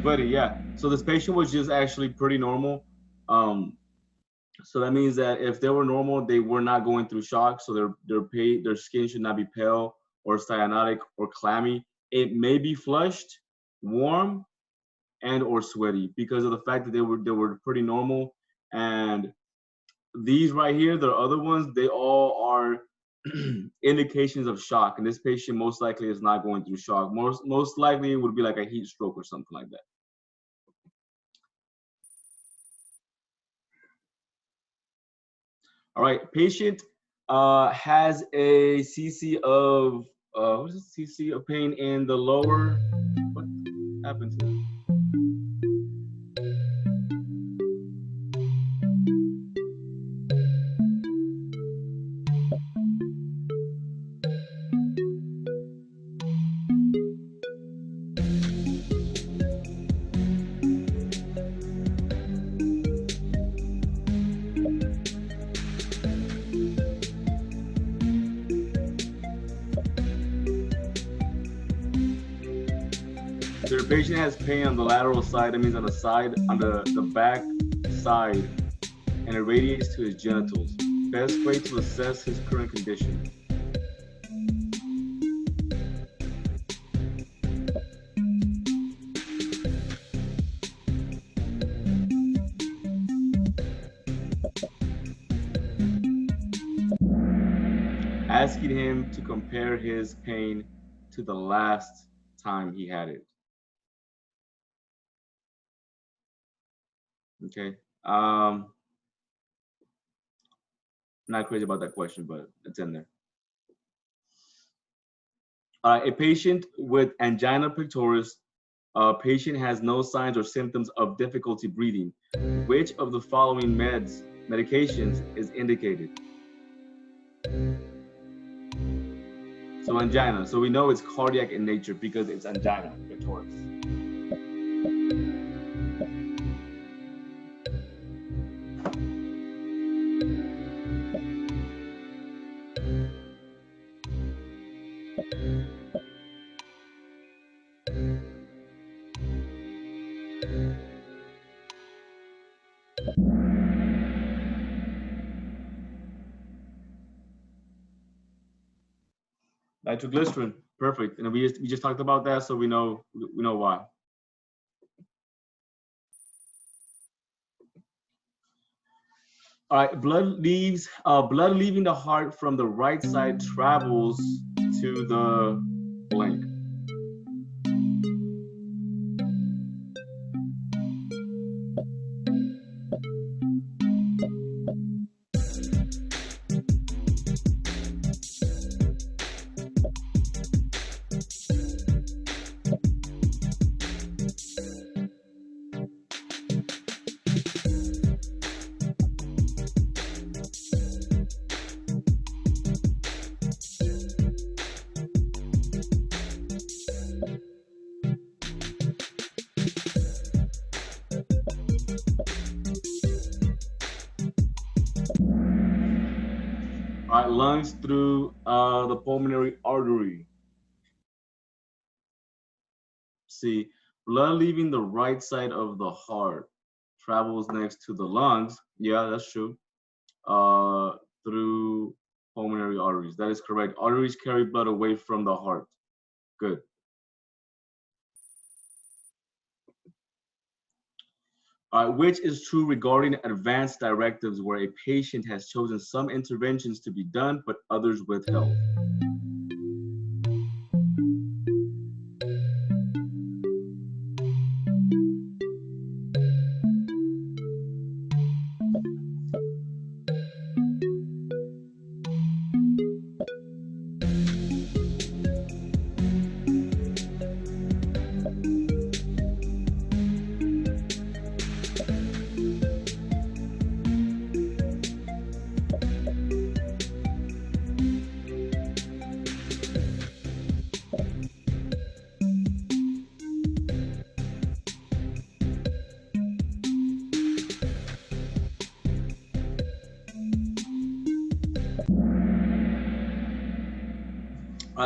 Buddy, yeah. So this patient was just actually pretty normal. So that means that if they were normal, they were not going through shock. So their skin should not be pale or cyanotic or clammy. It may be flushed, warm, and or sweaty because of the fact that they were pretty normal. And these right here, the other ones, they all are indications of shock. And this patient most likely is not going through shock. Most likely it would be like a heat stroke or something like that. All right, patient has a CC of what is it? CC of pain in the lower. What happened to it? So the patient has pain on the lateral side, that means on the side, on the back side, and it radiates to his genitals. Best way to assess his current condition. Asking him to compare his pain to the last time he had it. Okay. Not crazy about that question, but it's in there. A patient with angina pectoris, a patient has no signs or symptoms of difficulty breathing. Which of the following medications is indicated? So angina, so we know it's cardiac in nature because it's angina pectoris. Nitroglycerin, perfect. And we just talked about that, so we know why. All right, blood leaving the heart from the right side travels to the blank. All right, lungs through the pulmonary artery. See, blood leaving the right side of the heart travels next to the lungs. Yeah, that's true. Through arteries. That is correct. Arteries carry blood away from the heart. Good. Which is true regarding advanced directives where a patient has chosen some interventions to be done, but others withheld?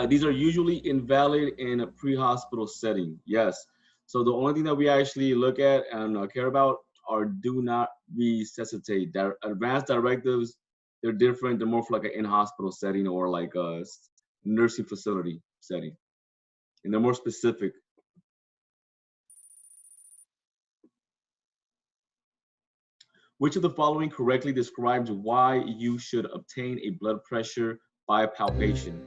These are usually invalid in a pre-hospital setting. Yes. So the only thing that we actually look at and care about are do not resuscitate. Advanced directives, they're different. They're more for like an in-hospital setting or like a nursing facility setting. And they're more specific. Which of the following correctly describes why you should obtain a blood pressure by palpation?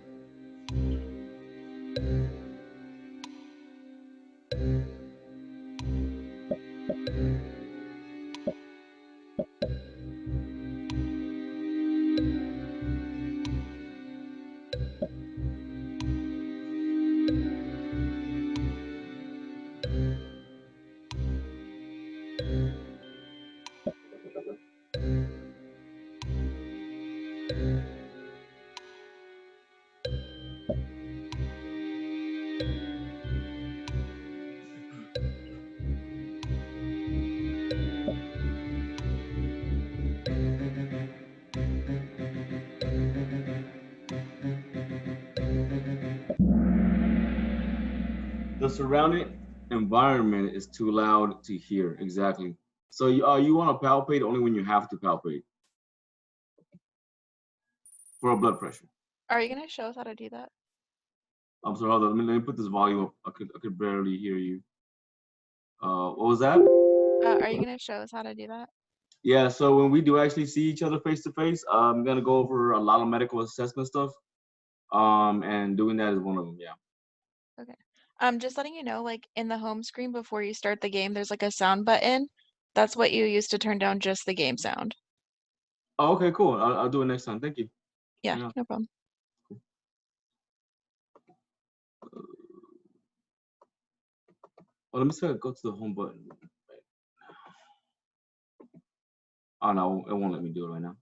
The surrounding environment is too loud to hear. Exactly. So you want to palpate only when you have to palpate for a blood pressure. Are you gonna show us how to do that? I'm sorry, hold on. Let me put this volume up. I could barely hear you. What was that? Are you gonna show us how to do that? Yeah, so when we do actually see each other face to face, I'm gonna go over a lot of medical assessment stuff. And doing that is one of them, yeah. Okay. Just letting you know, like in the home screen before you start the game, there's like a sound button. That's what you use to turn down just the game sound. Oh, okay, cool. I'll do it next time. Thank you. Yeah, no problem. Let me go to the home button. Oh no, it won't let me do it right now.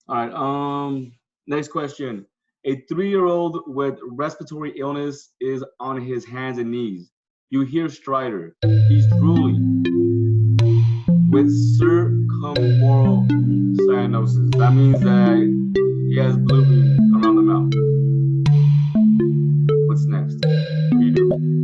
All right. Next question. A 3-year-old with respiratory illness is on his hands and knees. You hear Strider. He's drooling with circummoral cyanosis. That means that he has blooming around the mouth. What's next? What do you do?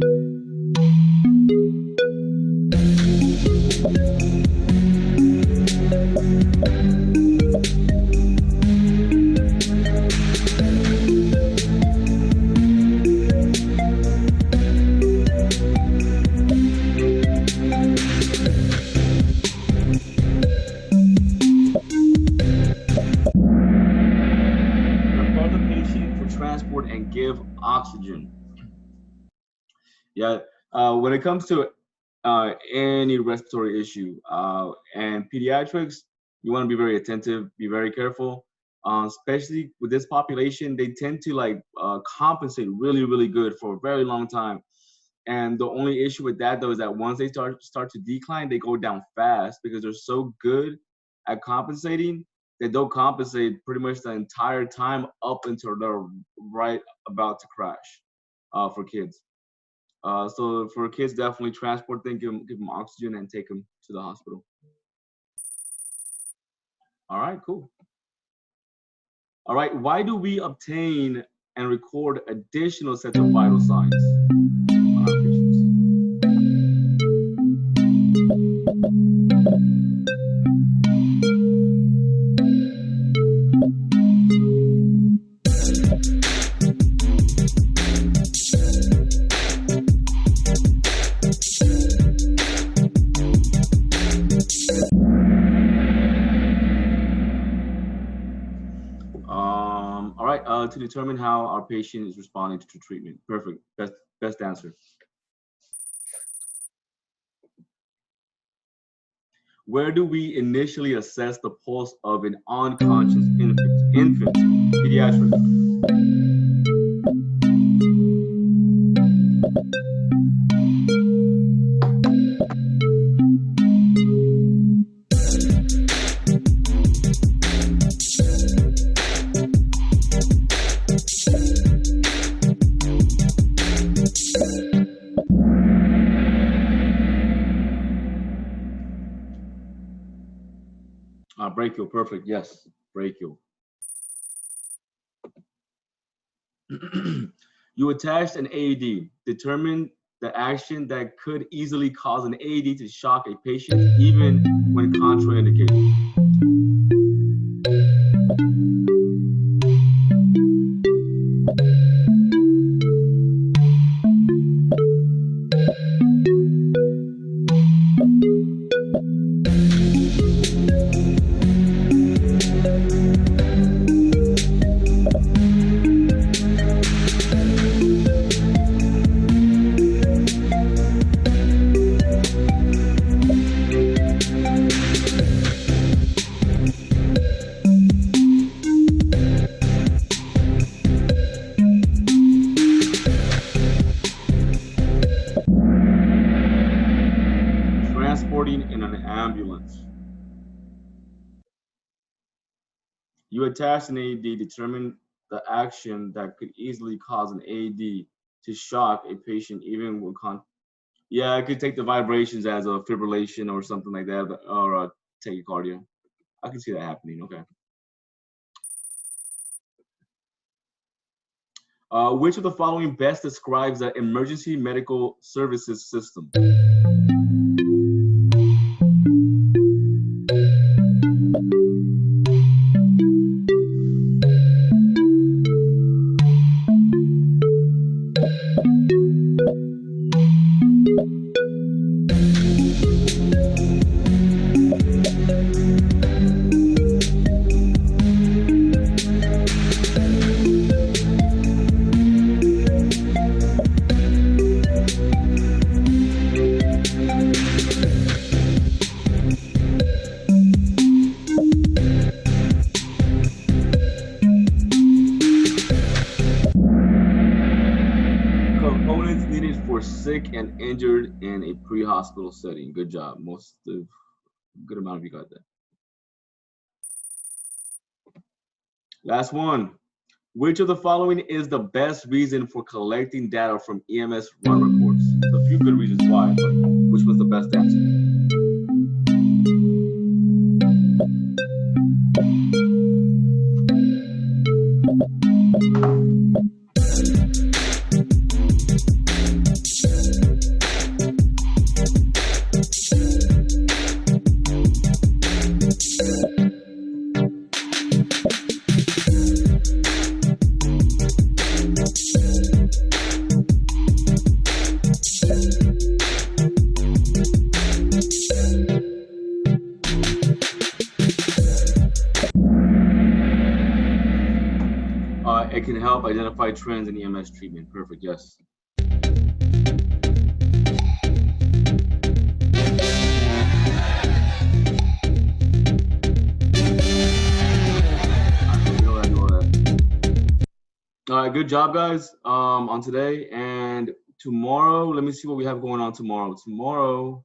And give oxygen. Yeah, when it comes to any respiratory issue and pediatrics, you want to be very attentive, be very careful, especially with this population. They tend to like compensate really, really good for a very long time. And the only issue with that though is that once they start to decline, they go down fast because they're so good at compensating. They don't compensate pretty much the entire time up until they're right about to crash for kids. So for kids, definitely transport them, give them oxygen and take them to the hospital. All right, cool. All right, why do we obtain and record additional sets of vital signs on our patients? All right, to determine how our patient is responding to treatment. Perfect, best answer. Where do we initially assess the pulse of an unconscious infant? Pediatrics. Brachial, perfect. Yes, brachial. You attached an AED. Determine the action that could easily cause an AED to shock a patient, even when contraindicated. In an ambulance. You attach an AED, determine the action that could easily cause an AED to shock a patient, even with yeah, I could take the vibrations as a fibrillation or something like that, or a tachycardia. I can see that happening. Okay. Which of the following best describes the emergency medical services system? Sick and injured in a pre-hospital setting. Good job. Good amount of you got that. Last one. Which of the following is the best reason for collecting data from EMS run reports? There's a few good reasons why, but which was the best answer? It can help identify trends in EMS treatment. Perfect, yes. All right, good job, guys, on today. And tomorrow, let me see what we have going on tomorrow. Tomorrow,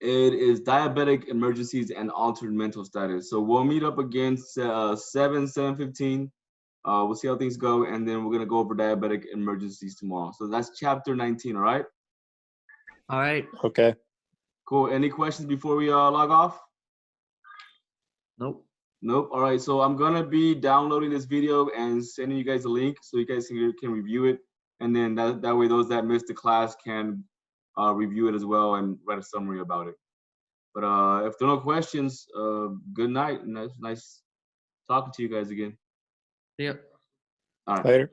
it is diabetic emergencies and altered mental status. So we'll meet up again 7:15. We'll see how things go, and then we're gonna go over diabetic emergencies tomorrow. So that's chapter 19. All right. All right. Okay. Cool. Any questions before we log off? Nope. Nope. All right. So I'm gonna be downloading this video and sending you guys a link so you guys can review it, and then that way those that missed the class can review it as well and write a summary about it. But if there are no questions, good night. Nice talking to you guys again. Yep. All right. Later.